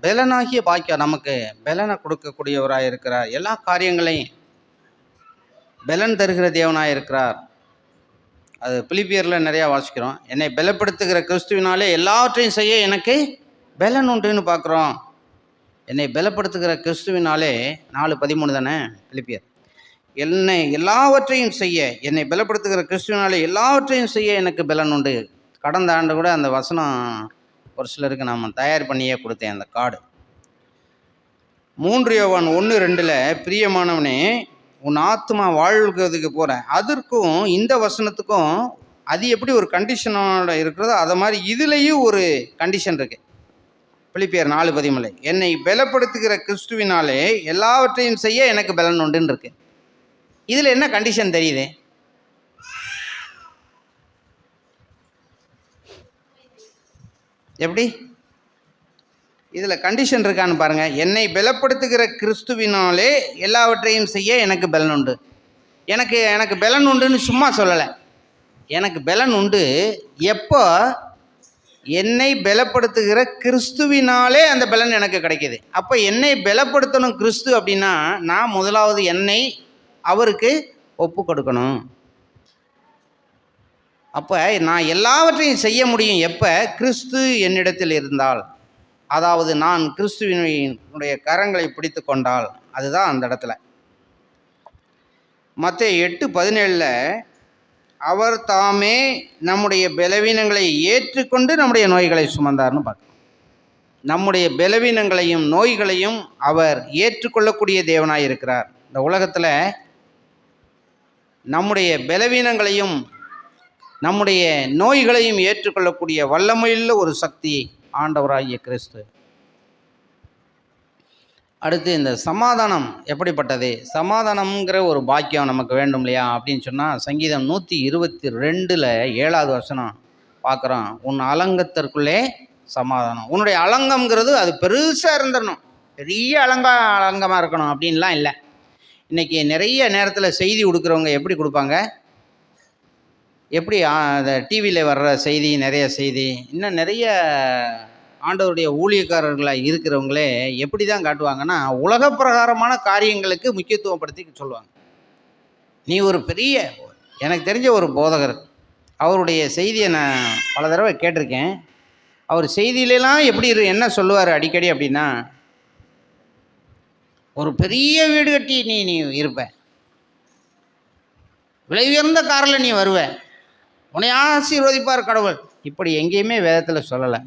பெலனாகிய பாக்கியம், நமக்கு பெலனை கொடுக்கக்கூடியவராக இருக்கிறார். எல்லா காரியங்களையும் பெலன் தருகிற தேவனாக இருக்கிறார். அது பிலிப்பியரில் நிறையா வாசிக்கிறோம். என்னை பலப்படுத்துகிற கிறிஸ்துவினாலே எல்லாவற்றையும் செய்ய எனக்கு பெலன் உண்டுன்னு பார்க்குறோம். என்னை பலப்படுத்துகிற கிறிஸ்துவினாலே 4:13 தானே பிலிப்பியர். என்னை எல்லாவற்றையும் செய்ய, என்னை பலப்படுத்துகிற கிறிஸ்துவினாலே எல்லாவற்றையும் செய்ய எனக்கு பெலன் உண்டு. கடந்த ஆண்டு கூட அந்த வசனம் ஒரு சிலருக்கு நான் தயார் பண்ணியே கொடுத்தேன், அந்த கார்டு. 3 யோவான் 1:2 பிரியமானவனே உன் ஆத்மா வாழ்கிறதுக்கு போகிற, அதற்கும் இந்த வசனத்துக்கும் அது எப்படி ஒரு கண்டிஷனோட இருக்கிறதோ அதை மாதிரி இதுலேயும் ஒரு கண்டிஷன் இருக்குது. பிலிப்பியர் 4:13 என்னை பலப்படுத்துகிற கிறிஸ்துவினாலே எல்லாவற்றையும் செய்ய எனக்கு பலன் உண்டுன்னு இருக்கு. இதில் என்ன கண்டிஷன் தெரியுது? எப்படி இதில் கண்டிஷன் இருக்கான்னு பாருங்கள். என்னை பலப்படுத்துகிற கிறிஸ்துவினாலே எல்லாவற்றையும் செய்ய எனக்கு பலன் உண்டு. எனக்கு பலன் உண்டுன்னு சும்மா சொல்லலை. எனக்கு பலன் உண்டு எப்போ என்னை பலப்படுத்துகிற கிறிஸ்துவினாலே அந்த பலன் எனக்கு கிடைக்கிது. அப்போ என்னை பலப்படுத்தணும் கிறிஸ்து அப்படின்னா நான் முதலாவது என்னை அவருக்கு ஒப்பு கொடுக்கணும். அப்போ நான் எல்லாவற்றையும் செய்ய முடியும் எப்போ கிறிஸ்து என்னிடத்தில் இருந்தால், அதாவது நான் கிறிஸ்துவினுடைய கரங்களை பிடித்து கொண்டால், அதுதான் அந்த இடத்துல. மத்தேயு 8:17 அவர் தாமே நம்முடைய பலவீனங்களை ஏற்றுக்கொண்டு நம்முடைய நோய்களை சுமந்தார்னு பார்க்கணும். நம்முடைய பலவீனங்களையும் நோய்களையும் அவர் ஏற்றுக்கொள்ளக்கூடிய தேவனாய் இருக்கிறார். இந்த உலகத்தில் நம்முடைய பலவீனங்களையும் நம்முடைய நோய்களையும் ஏற்றுக்கொள்ளக்கூடிய வல்லமையுள்ள ஒரு சக்தி ஆண்டவராகிய கிறிஸ்து. அடுத்து இந்த சமாதானம் எப்படிப்பட்டது? சமாதானம்ங்கிற ஒரு பாக்கியம் நமக்கு வேண்டும் இல்லையா அப்படின்னு சொன்னால், சங்கீதம் 122 7வது வசனம் பார்க்குறோம். உன் அலங்கத்திற்குள்ளே சமாதானம். உன்னுடைய அலங்கம்ங்கிறது அது பெருசாக இருந்துடணும், பெரிய அலங்கமாக இருக்கணும் அப்படின்லாம் இல்லை. இன்றைக்கி நிறைய நேரத்தில் செய்தி கொடுக்குறவங்க எப்படி கொடுப்பாங்க, எப்படி அந்த டிவியில் வர்ற செய்தி, நிறைய செய்தி, இன்னும் நிறைய ஆண்டவருடைய ஊழியக்காரர்களாக இருக்கிறவங்களே எப்படி தான் காட்டுவாங்கன்னா, உலக பிரகாரமான காரியங்களுக்கு முக்கியத்துவப்படுத்தி சொல்லுவாங்க. நீ ஒரு பெரிய, எனக்கு தெரிஞ்ச ஒரு போதகர், அவருடைய செய்தியை நான் பல தடவை கேட்டிருக்கேன். அவர் செய்தியிலலாம் எப்படி என்ன சொல்லுவார் அடிக்கடி அப்படின்னா, ஒரு பெரிய வீடு கட்டி நீ இருப்ப, விலை உயர்ந்த காரில் நீ வருவ, உன்னை ஆசீர்வதிப்பார் கடவுள். இப்படி எங்கேயுமே வேதத்தில் சொல்லலை.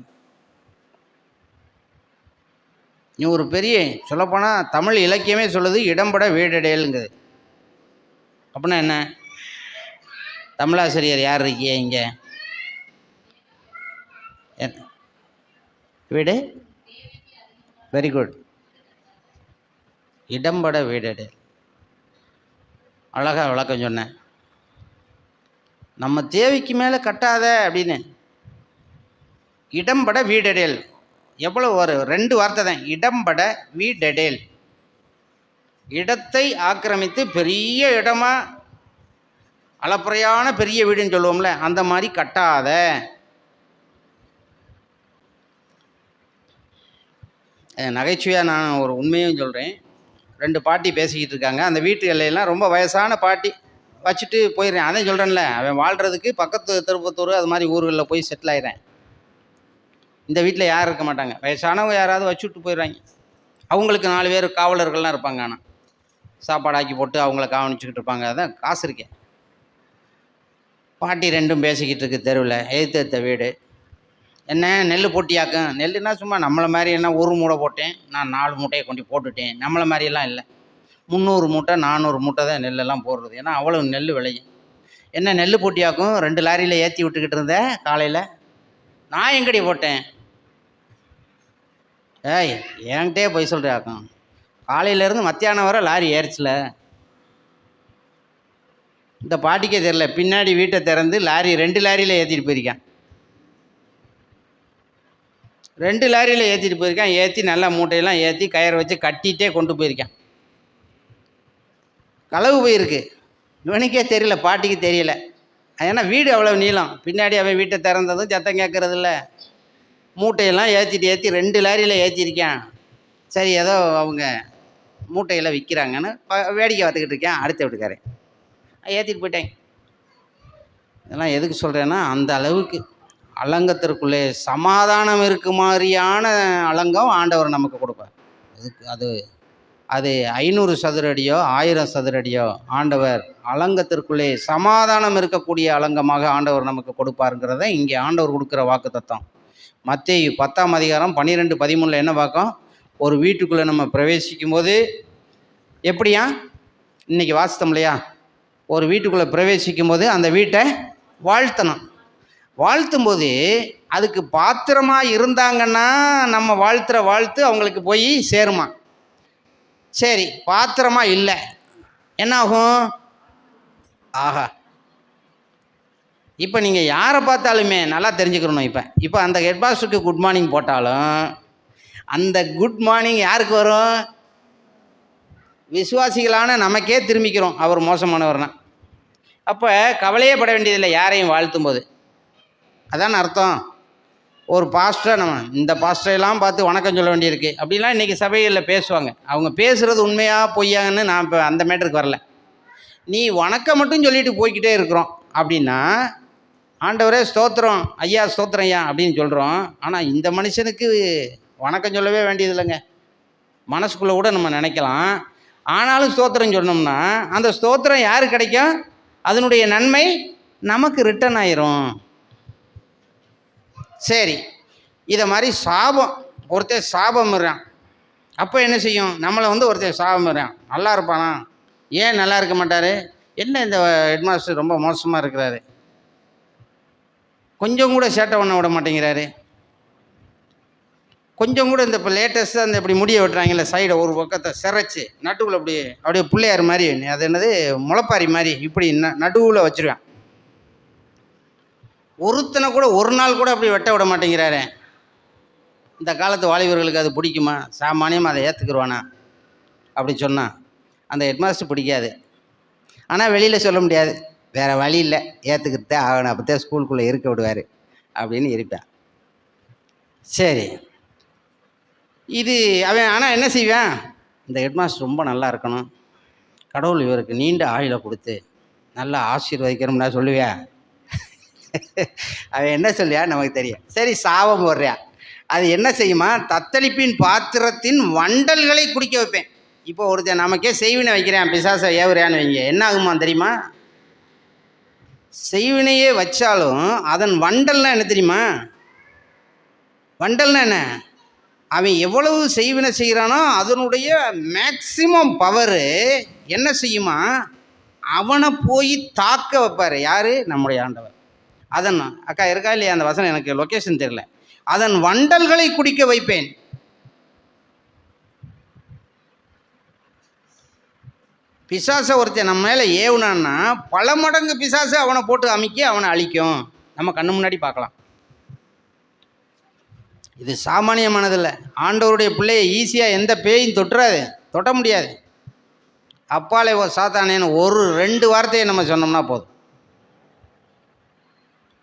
நீ ஒரு பெரிய, சொல்லப்போனால் தமிழ் இலக்கியமே சொல்லுது இடம்பட வீடடையலுங்குது. அப்படின்னா என்ன? தமிழாசிரியர் யார் இருக்கிய இங்கே? வீடு, வெரி குட், இடம்பட வீடடையல், அழகாக விளக்கம் சொன்னேன். நம்ம தேவைக்கு மேலே கட்டாத அப்படின்னு. இடம்பட வீடடையல், எவ்வளோ ஒரு 2 வார்த்தை தான், இடம்பட வீடெடேல். இடத்தை ஆக்கிரமித்து பெரிய இடமா அளப்பறையான பெரிய வீடுன்னு சொல்லுவோம்ல, அந்த மாதிரி கட்டாத. நகைச்சுவையாக நான் ஒரு உண்மையும் சொல்கிறேன். 2 பாட்டி பேசிக்கிட்டு இருக்காங்க. அந்த வீட்டு எல்லையெல்லாம் ரொம்ப வயசான பாட்டி, வச்சுட்டு போயிடுறேன். அதான் சொல்கிறேன்ல, அவன் வாழ்கிறதுக்கு பக்கத்து திருப்பத்தூர் அது மாதிரி ஊர்களில் போய் செட்டில் ஆயிடுறேன். இந்த வீட்டில் யாரும் இருக்க மாட்டாங்க, வயசானவங்க யாராவது வச்சுட்டு போயிடுறாங்க. அவங்களுக்கு 4 பேர் காவலர்கள்லாம் இருப்பாங்க. ஆனால் சாப்பாடு ஆக்கி போட்டு அவங்கள கவனிச்சுக்கிட்டு இருப்பாங்க. அதான் காசு இருக்கேன். பாட்டி 2ம் பேசிக்கிட்டு இருக்கு தெருவில், எதிர்த்த வீடு. என்ன நெல் போட்டியாக்கும்? நெல்லுன்னா சும்மா நம்மளை மாதிரி என்ன 1 மூட்டை போட்டேன், நான் 4 மூட்டையை கொண்டு போட்டுட்டேன். நம்மளை மாதிரியெல்லாம் இல்லை, 300 மூட்டை 400 மூட்டை தான் நெல்லெல்லாம் போடுறது. ஏன்னா அவ்வளோ நெல் விளையும். என்ன நெல் போட்டியாக்கும்? 2 லாரியில் ஏற்றி விட்டுக்கிட்டு இருந்தேன் காலையில். நான் எங்கடி போட்டேன்? ஏய், என்கிட்டே போய் சொல்கிறாக்கும். காலையிலேருந்து மத்தியானம் வரை லாரி ஏறிச்சில. இந்த பாட்டிக்கே தெரில, பின்னாடி வீட்டை திறந்து லாரி 2 லாரியில் ஏற்றிட்டு போயிருக்கான். 2 லாரியில் ஏற்றிட்டு போயிருக்கான். ஏற்றி நல்லா மூட்டையெல்லாம் ஏற்றி கயிறை வச்சு கட்டிகிட்டே கொண்டு போயிருக்கான். களவு போயிருக்கு. இவனுக்கே தெரியல, பாட்டிக்கு தெரியல. ஏன்னா வீடு அவ்வளோ நீளம். பின்னாடி அவன் வீட்டை திறந்ததும் சத்தம் கேட்குறதில்ல. மூட்டையெல்லாம் ஏற்றி 2 லாரியில் ஏற்றிருக்கான். சரி, ஏதோ அவங்க மூட்டையெல்லாம் விற்கிறாங்கன்னு வேடிக்கை பார்த்துக்கிட்டு இருக்கேன். அடுத்த வீட்டுக்காரன் ஏற்றிட்டு போயிட்டேன். இதெல்லாம் எதுக்கு சொல்கிறேன்னா, அந்த அளவுக்கு அலங்கத்திற்குள்ளே சமாதானம் இருக்கு மாதிரியான அலங்கம் ஆண்டவர் நமக்கு கொடுப்பார். அது அது 500 சதுர அடியோ 1000 சதுர அடியோ ஆண்டவர் அலங்கத்திற்குள்ளே சமாதானம் இருக்கக்கூடிய அலங்கமாக ஆண்டவர் நமக்கு கொடுப்பாருங்கிறத இங்கே ஆண்டவர் கொடுக்குற வாக்கு தத்தம். மத்தேயு 10ஆம் அதிகாரம் 12, 13 என்ன பார்க்கும்? ஒரு வீட்டுக்குள்ளே நம்ம பிரவேசிக்கும் போது எப்படியா, இன்றைக்கி வாசித்தோம் இல்லையா, ஒரு வீட்டுக்குள்ளே பிரவேசிக்கும் போது அந்த வீட்டை வாழ்த்தணும். வாழ்த்தும்போது அதுக்கு பாத்திரமாக இருந்தாங்கன்னா நம்ம வாழ்த்துற வாழ்த்து அவங்களுக்கு போய் சேருமா? சரி, பாத்திரமா இல்லை, என்ன ஆகும்? ஆஹா, இப்போ நீங்கள் யாரை பார்த்தாலுமே நல்லா தெரிஞ்சுக்கணும். இப்போ அந்த ஹெட்மாஸ்டருக்கு குட் மார்னிங் போட்டாலும் அந்த குட் மார்னிங் யாருக்கு வரும்? விசுவாசிகளான நமக்கே திரும்பிக்கிறோம் அவர் மோசமானவர்னா. அப்போ கவலையே பட வேண்டியதில்லை யாரையும் வாழ்த்தும் போது. அதான் அர்த்தம். ஒரு பாஸ்டரை நம்ம இந்த பாஸ்டரையெல்லாம் பார்த்து வணக்கம் சொல்ல வேண்டியிருக்கு அப்படிலாம் இன்றைக்கி சபைகளில் பேசுவாங்க. அவங்க பேசுகிறது உண்மையாக பொய்யாங்கன்னு நான் இப்போ அந்த மேட்டருக்கு வரல. நீ வணக்கம் மட்டும் சொல்லிட்டு போய்கிட்டே இருக்கிறோம் அப்படின்னா, ஆண்டவரே ஸ்தோத்திரம் ஐயா, ஸ்தோத்திரம் ஐயா அப்படின்னு சொல்கிறோம். ஆனால் இந்த மனுஷனுக்கு வணக்கம் சொல்லவே வேண்டியது இல்லைங்க, மனசுக்குள்ளே கூட நம்ம நினைக்கலாம். ஆனாலும் ஸ்தோத்திரம் சொன்னோம்னா அந்த ஸ்தோத்திரம் யாருக்கு கிடைக்கும்? அதனுடைய நன்மை நமக்கு ரிட்டன் ஆயிரும். சரி, இதை மாதிரி சாபம், ஒருத்தர் சாபம் இருறான். அப்போ என்ன செய்யும்? நம்மளை ஒருத்தர் சாபம் இருறான், நல்லா இருப்பானா? ஏன் நல்லா இருக்க மாட்டார்? என்ன இந்த ஹெட்மாஸ்டர் ரொம்ப மோசமாக இருக்கிறாரு, கொஞ்சம் கூட சேட்டை பண்ண விட மாட்டேங்கிறாரு, கொஞ்சம் கூட இந்த இப்போ லேட்டஸ்ட்டாக இந்த இப்படி முடிய வெட்டுறாங்கல்ல, சைடை ஒரு பக்கத்தை சிரைச்சி நடுவில் அப்படியே பிள்ளையார் மாதிரி, அது என்னது முளைப்பாரி மாதிரி இப்படி நடுவில் வச்சுருவேன். ஒருத்தனை கூட ஒரு நாள் கூட அப்படி வெட்ட விட மாட்டேங்கிறாரு. இந்த காலத்து வாலிபர்களுக்கு அது பிடிக்குமா? சாமானியமாக அதை ஏற்றுக்குருவானா? அப்படி சொன்னால் அந்த ஹெட்மாஸ்டர் பிடிக்காது. ஆனால் வெளியில் சொல்ல முடியாது, வேறு வழி இல்லை, ஏற்றுக்கிட்டே ஆகணும், அப்போ தான் ஸ்கூலுக்குள்ளே இருக்க விடுவார் அப்படின்னு இருப்பேன். சரி, இது அவன். ஆனால் என்ன செய்வேன்? இந்த ஹெட்மாஸ்டர் ரொம்ப நல்லா இருக்கணும், கடவுள் இவருக்கு நீண்ட ஆயுளை கொடுத்து நல்லா ஆசீர்வதிக்கணும்னா சொல்லுவேன். அவன் என்ன சொல்லியா நமக்கு தெரியும். சரி, சாபம் போடுறியா, அது என்ன செய்யுமா? தத்தளிப்பின் பாத்திரத்தின் வண்டல்களை குடிக்க வைப்பேன். இப்போ ஒருத்தன் நமக்கே செய்வினை வைக்கிறேன், பிசாசை ஏவுறியான்னு வைங்க, என்ன ஆகுமா தெரியுமா? செய்வினையே வச்சாலும் அதன் வண்டல்னா என்ன தெரியுமா? வண்டல்னா என்ன? அவன் எவ்வளவு செய்வினை செய்கிறானோ அதனுடைய மேக்சிமம் பவரு என்ன செய்யுமா? அவனை போய் தாக்க வைப்பார். யார்? நம்முடைய ஆண்டவர். அதன் அக்கா இருக்கா இல்லையா அந்த வசனம்? எனக்கு லொக்கேஷன் தெரியல. அதன் வண்டல்களை குடிக்க வைப்பேன். பிசாசை ஒருத்தன் நம்ம மேலே ஏவுனான்னா பல மடங்கு பிசாசை அவனை போட்டு அமைக்க அவனை அழிக்கும். நம்ம கண்ணு முன்னாடி பார்க்கலாம். இது சாமானியமானதில்லை. ஆண்டவருடைய பிள்ளையை ஈஸியாக எந்த பேயும் தொட்டுறாது, தொட்ட முடியாது. அப்பாலே ஓ சாத்தானேன்னு ஒரு 2 வார்த்தையை நம்ம சொன்னோம்னா போதும்,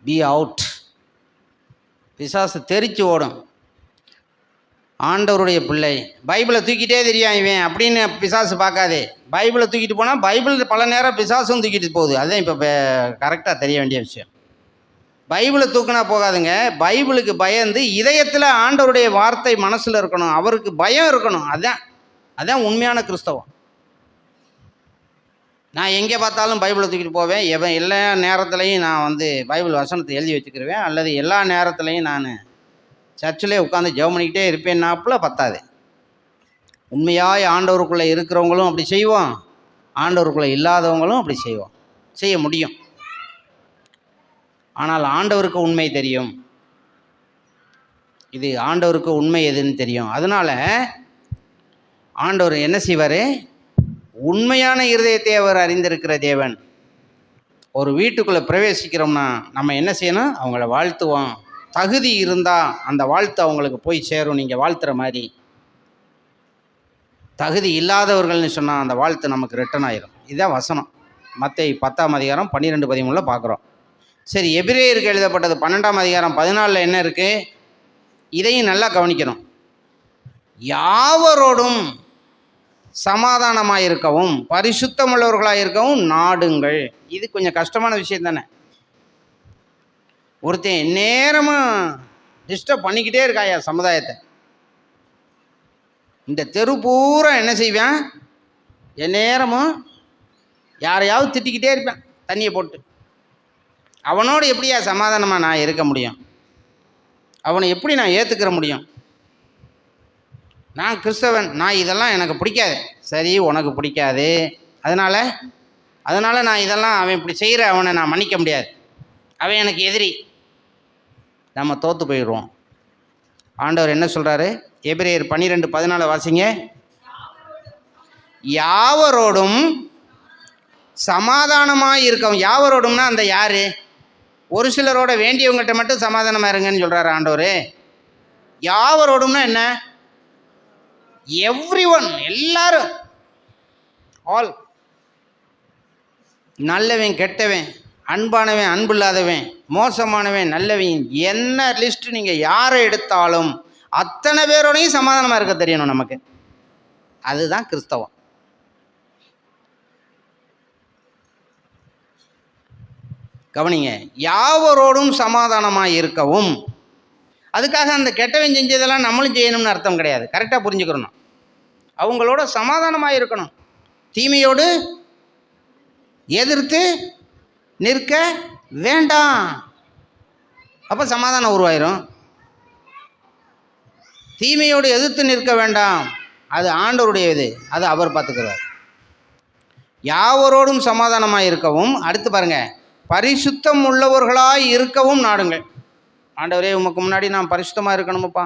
பி அவுட். பிசாசு தெரிச்சு ஓடும். ஆண்டவருடைய பிள்ளை பைபிளை தூக்கிட்டே தெரியும் இவன் அப்படின்னு பிசாசு பார்க்காதே. பைபிளை தூக்கிட்டு போனால் பைபிள் பல நேரம் பிசாசும் தூக்கிட்டு போகுது. அதுதான் இப்போ கரெக்டாக தெரிய வேண்டிய விஷயம். பைபிளை தூக்கினா போகாதுங்க. பைபிளுக்கு பயந்து இதயத்தில் ஆண்டவருடைய வார்த்தை மனசில் இருக்கணும், அவருக்கு பயம் இருக்கணும். அதான் உண்மையான கிறிஸ்தவம். நான் எங்கே பார்த்தாலும் பைபிளை தூக்கிட்டு போவேன். எல்லா நேரத்துலையும் நான் பைபிள் வசனத்தை எழுதி வச்சுக்கிருவேன், அல்லது எல்லா நேரத்துலையும் நான் சர்ச்சிலே உட்காந்து ஜெபம் பண்ணிக்கிட்டே இருப்பேன்னாப்புல பத்தாது. உண்மையாய் ஆண்டவருக்குள்ளே இருக்கிறவங்களும் அப்படி செய்வோம், ஆண்டவருக்குள்ளே இல்லாதவங்களும் அப்படி செய்ய முடியும். ஆனால் ஆண்டவருக்கு உண்மை தெரியும். இது ஆண்டவருக்கு உண்மை எதுன்னு தெரியும். அதனால் ஆண்டவர் என்ன செய்வார்? உண்மையான இருதயத்தை அவர் அறிந்திருக்கிற தேவன். ஒரு வீட்டுக்குள்ளே பிரவேசிக்கிறோம்னா நம்ம என்ன செய்யணும்? அவங்கள வாழ்த்துவோம். தகுதி இருந்தால் அந்த வாழ்த்து அவங்களுக்கு போய் சேரும், நீங்கள் வாழ்த்துற மாதிரி. தகுதி இல்லாதவர்கள்னு சொன்னால் அந்த வாழ்த்து நமக்கு ரிட்டன் ஆயிரும். இதுதான் வசனம். மத்தேயு 10ஆம் அதிகாரம் 12-13 பார்க்குறோம். சரி, எபிரேயருக்கு எழுதப்பட்டது 12ஆம் அதிகாரம் 14 என்ன இருக்குது? இதையும் நல்லா கவனிக்கணும். யாவரோடும் சமாதானமாக இருக்கவும் பரிசுத்தமுள்ளவர்களாக இருக்கவும் நாடுங்கள். இது கொஞ்சம் கஷ்டமான விஷயம் தானே. ஒருத்தன் நேரமும் டிஸ்டர்ப் பண்ணிக்கிட்டே இருக்காயா சமுதாயத்தை. இந்த தெரு பூரா என்ன செய்வேன்? நேரமும் யாரையாவது திட்டிக்கிட்டே இருப்பேன் தண்ணியை போட்டு. அவனோடு எப்படியா சமாதானமாக நான் இருக்க முடியும்? அவனை எப்படி நான் ஏற்றுக்கிற முடியும்? நான் கிறிஸ்தவன், நான் இதெல்லாம் எனக்கு பிடிக்காது. சரி, உனக்கு பிடிக்காது, அதனால் நான் இதெல்லாம் அவன் இப்படி செய்கிற அவனை நான் மன்னிக்க முடியாது, அவன் எனக்கு எதிரி. நம்ம தோற்று போயிடுவோம். ஆண்டவர் என்ன சொல்கிறாரு? எபிரேயர் 12:14 வாசிங்க. யாவரோடும் சமாதானமாக இருக்கவும். யாவரோடும்னா அந்த யார்? ஒரு சிலரோட வேண்டியவங்ககிட்ட மட்டும் சமாதானமாக இருங்கன்னு சொல்கிறாரு ஆண்டவர். யாவரோடும்னா என்ன? எவ்ரிஒன், எல்லாரும், ஆல். நல்லவன் கெட்டவன், அன்பானவன் அன்பு இல்லாதவன், மோசமானவன் நல்லவன், என்ன லிஸ்ட்டு நீங்கள் யாரை எடுத்தாலும் அத்தனை பேரோடையும் சமாதானமாக இருக்க தெரியணும் நமக்கு. அதுதான் கிறிஸ்தவம். கவனிங்க, யாவரோடும் சமாதானமாக இருக்கவும். அதுக்காக அந்த கெட்டவன் செஞ்சதெல்லாம் நம்மளும் செய்யணும்னு அர்த்தம் கிடையாது. கரெக்டாக புரிஞ்சுக்கிறணும். அவங்களோட சமாதானமாக இருக்கணும், தீமையோடு எதிர்த்து நிற்க வேண்டாம். அப்போ சமாதானம் உருவாயிரும். தீமையோடு எதிர்த்து நிற்க வேண்டாம், அது ஆண்டவருடைய இது, அது அவர் பார்த்துக்கிறார். யாவரோடும் சமாதானமாக இருக்கவும். அடுத்து பாருங்க, பரிசுத்தம் உள்ளவர்களாய் இருக்கவும் நாடுங்கள். ஆண்டவரே, உமக்கு முன்னாடி நான் பரிசுத்தமாக இருக்கணுமப்பா.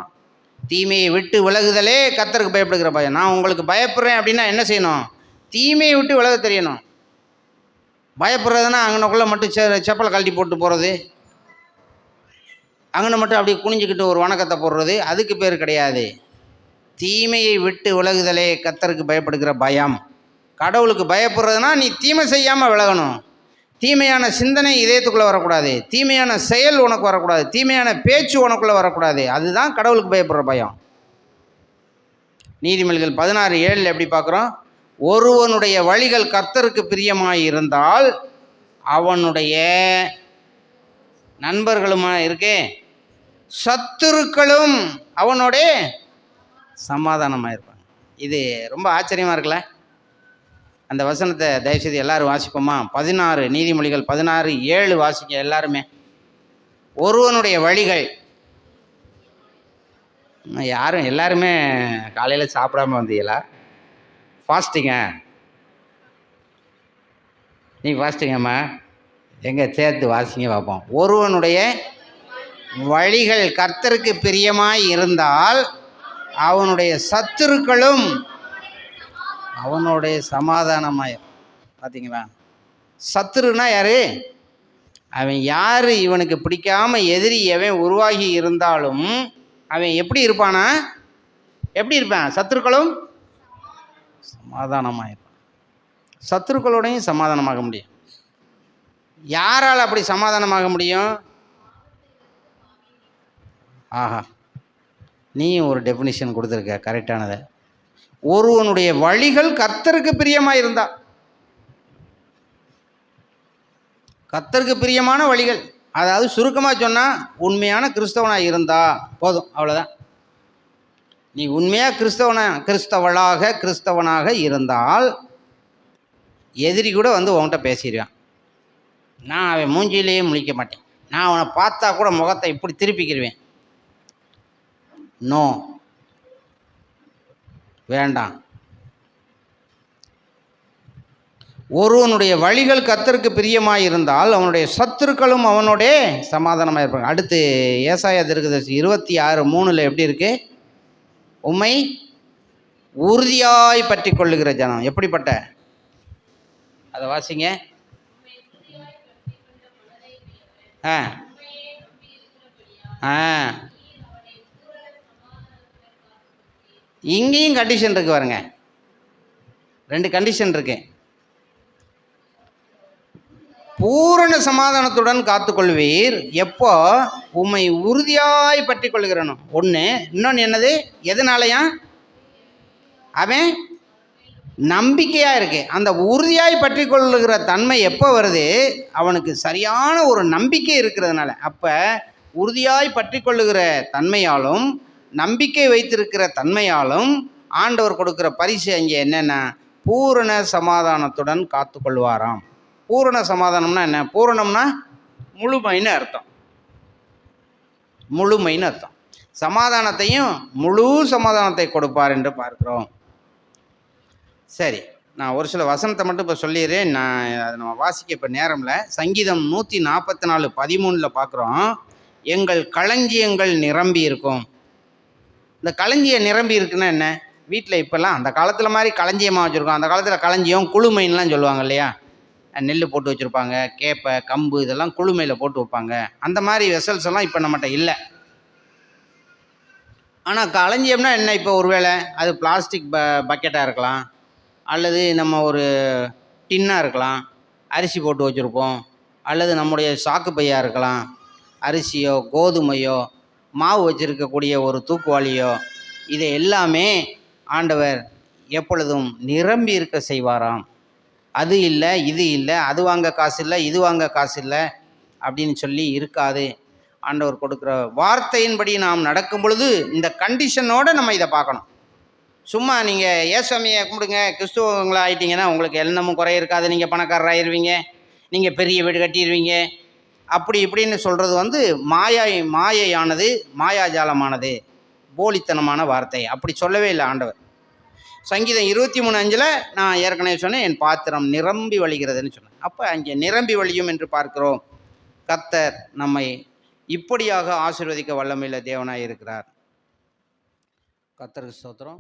தீமையை விட்டு விலகுதலே கர்த்தருக்கு பயப்படுகிற பயம். நான் உங்களுக்கு பயப்படுறேன் அப்படின்னா என்ன செய்யணும்? தீமையை விட்டு விலக தெரியணும். பயப்படுறதுன்னா அங்கனக்குள்ளே மட்டும் செப்பலை கழட்டி போட்டு போகிறது, அங்கனை மட்டும் அப்படி குனிஞ்சிக்கிட்டு ஒரு வணக்கத்தை போடுறது, அதுக்கு பேர் கிடையாது. தீமையை விட்டு விலகுதலே கர்த்தருக்கு பயப்படுகிற பயம். கடவுளுக்கு பயப்படுறதுனா நீ தீமை செய்யாமல் விலகணும். தீமையான சிந்தனை இதயத்துக்குள்ளே வரக்கூடாது, தீமையான செயல் உனக்கு வரக்கூடாது, தீமையான பேச்சு உனக்குள்ளே வரக்கூடாது. அதுதான் கடவுளுக்கு பயப்படுற பயம். நீதிமொழிகள் 16:7 எப்படி பார்க்குறோம்? ஒருவனுடைய வழிகள் கர்த்தருக்கு பிரியமாய் இருந்தால் அவனுடைய நண்பர்களுமா இருக்கே சத்துருக்களும் அவனோட சமாதானமாக இருப்பாங்க. இது ரொம்ப ஆச்சரியமாக இருக்குல்ல? அந்த வசனத்தை தயவுசெய்து எல்லாரும் வாசிப்போமா? 16 நீதிமொழிகள் 16:7 வாசிக்க எல்லாருமே. ஒருவனுடைய வழிகள். யாரும் எல்லாருமே காலையில் சாப்பிடாம வந்தீங்களா? ஃபாஸ்டிங்க? நீ ஃபாஸ்டிங்கம்மா? எங்கே சேர்த்து வாசிங்க பார்ப்போம். ஒருவனுடைய வழிகள் கர்த்தருக்கு பிரியமாய் இருந்தால் அவனுடைய சத்துருக்களும் அவனுடைய சமாதானமாய். பார்த்தீங்களா? சத்துருன்னா யாரு? அவன் யார்? இவனுக்கு பிடிக்காம எதிரி எவன் உருவாகி இருந்தாலும் அவன் எப்படி இருப்பானா? எப்படி இருப்பான்? சத்துருக்களும் சமாதானமாக இருப்பான். சத்துருக்களோடையும் சமாதானமாக முடியும். யாரால் அப்படி சமாதானமாக முடியும்? ஆஹா, நீயும் ஒரு டெஃபினிஷன் கொடுத்துருக்க கரெக்டானதை. ஒருவனுடைய வழிகள் கர்த்தருக்கு பிரியமாக இருந்தா, கர்த்தருக்கு பிரியமான வழிகள், அதாவது சுருக்கமாக சொன்னால் உண்மையான கிறிஸ்தவனாக இருந்தா போதும், அவ்வளோதான். நீ உண்மையாக கிறிஸ்தவனாக இருந்தால் எதிரி கூட வந்து உன்கிட்ட பேசிடுவான். நான் அவன் மூஞ்சியிலேயே முழிக்க மாட்டேன், நான் அவனை பார்த்தா கூட முகத்தை இப்படி திருப்பிக்கிடுவேன். நோ, வேண்டாம். ஒருவனுடைய வழிகள் கர்த்தருக்கு பிரியமாக இருந்தால் அவனுடைய சத்துருக்களும் அவனோடே சமாதானமாக இருப்பாங்க. அடுத்து ஏசாயா தீர்க்கதரிசி 26:3 எப்படி இருக்கு? உம்மை உறுதியாய் பற்றி கொள்ளுகிற ஜனம். எப்படிப்பட்ட? அதை வாசிங்க. ஆ ஆ இங்கேயும் கண்டிஷன் இருக்கு பாருங்க, 2 கண்டிஷன் இருக்கு. பூரண சமாதானத்துடன் காத்துக்கொள்வீர். எப்போ? உம்மை உறுதியாய் பற்றி கொள்கிறனும் ஒன்று. இன்னொன்று என்னது? எதனாலயா? அவன் நம்பிக்கையாக இருக்கு. அந்த உறுதியாய் பற்றி கொள்ளுகிற தன்மை எப்போ வருது? அவனுக்கு சரியான ஒரு நம்பிக்கை இருக்கிறதுனால. அப்போ உறுதியாய் பற்றி கொள்ளுகிற தன்மையாலும் நம்பிக்கை வைத்திருக்கிற தன்மையாலும் ஆண்டவர் கொடுக்குற பரிசு அங்கே என்னென்னா பூரண சமாதானத்துடன் காத்துக்கொள்வாராம். பூரண சமாதானம்னா என்ன? பூரணம்னா முழுமைன்னு அர்த்தம். முழுமைன்னு அர்த்தம். சமாதானத்தையும் முழு சமாதானத்தை கொடுப்பார் என்று பார்க்கிறோம். சரி, நான் ஒரு சில வசனத்தை மட்டும் இப்போ சொல்லிடுறேன். அதை நம்ம வாசிக்க இப்போ நேரம் இல்லை. சங்கீதம் 144:13 பார்க்குறோம். எங்கள் களஞ்சியங்கள் நிரம்பி இருக்கும். இந்த களஞ்சியம் நிரம்பி இருக்குன்னா என்ன? வீட்டில் இப்போல்லாம் அந்த காலத்தில் மாதிரி களஞ்சியமாக வச்சுருக்கோம். அந்த காலத்தில் களஞ்சியம் குளுமைன்லாம் சொல்லுவாங்க இல்லையா? நெல் போட்டு வச்சுருப்பாங்க, கேப்பை, கம்பு இதெல்லாம் குளுமையில் போட்டு வைப்பாங்க. அந்த மாதிரி வெசல்ஸ் எல்லாம் இப்போ நம்மகிட்ட இல்லை. ஆனால் களஞ்சியம்னா என்ன? இப்போ ஒருவேளை அது பிளாஸ்டிக் பக்கெட்டாக இருக்கலாம், அல்லது நம்ம ஒரு டின்னாக இருக்கலாம், அரிசி போட்டு வச்சுருப்போம், அல்லது நம்முடைய சாக்கு பையாக இருக்கலாம், அரிசியோ கோதுமையோ மாவு வச்சுருக்கக்கூடிய ஒரு தூக்குவாளியோ, இதை எல்லாமே ஆண்டவர் எப்பொழுதும் நிரம்பி இருக்க செய்வாராம். அது இல்லை, இது இல்லை, அது வாங்க காசு இல்லை, இது வாங்க காசு இல்லை அப்படின்னு சொல்லி இருக்காது. ஆண்டவர் கொடுக்குற வார்த்தையின்படி நாம் நடக்கும் பொழுது இந்த கண்டிஷனோடு நம்ம இதை பார்க்கணும். சும்மா நீங்கள் ஏசாமியை கும்பிடுங்க கிறிஸ்துவங்களா ஆகிட்டீங்கன்னா உங்களுக்கு எண்ணமும் குறை இருக்காது, நீங்கள் பணக்காரராகிடுவீங்க, நீங்கள் பெரிய வீடு கட்டிடுவீங்க, அப்படி இப்படின்னு சொல்கிறது வந்து மாயையானது, மாயாஜாலமானது, போலித்தனமான வார்த்தை. அப்படி சொல்லவே இல்லை ஆண்டவர். சங்கீதம் 23:5 நான் ஏற்கனவே சொன்னேன், என் பாத்திரம் நிரம்பி வழிகிறதுன்னு சொன்னேன். அப்போ அங்கே நிரம்பி வழியும் என்று பார்க்கிறோம். கர்த்தர் நம்மை இப்படியாக ஆசீர்வதிக்க வல்லமையுள்ள தேவனாய் இருக்கிறார். கர்த்தருக்கு ஸ்தோத்திரம்.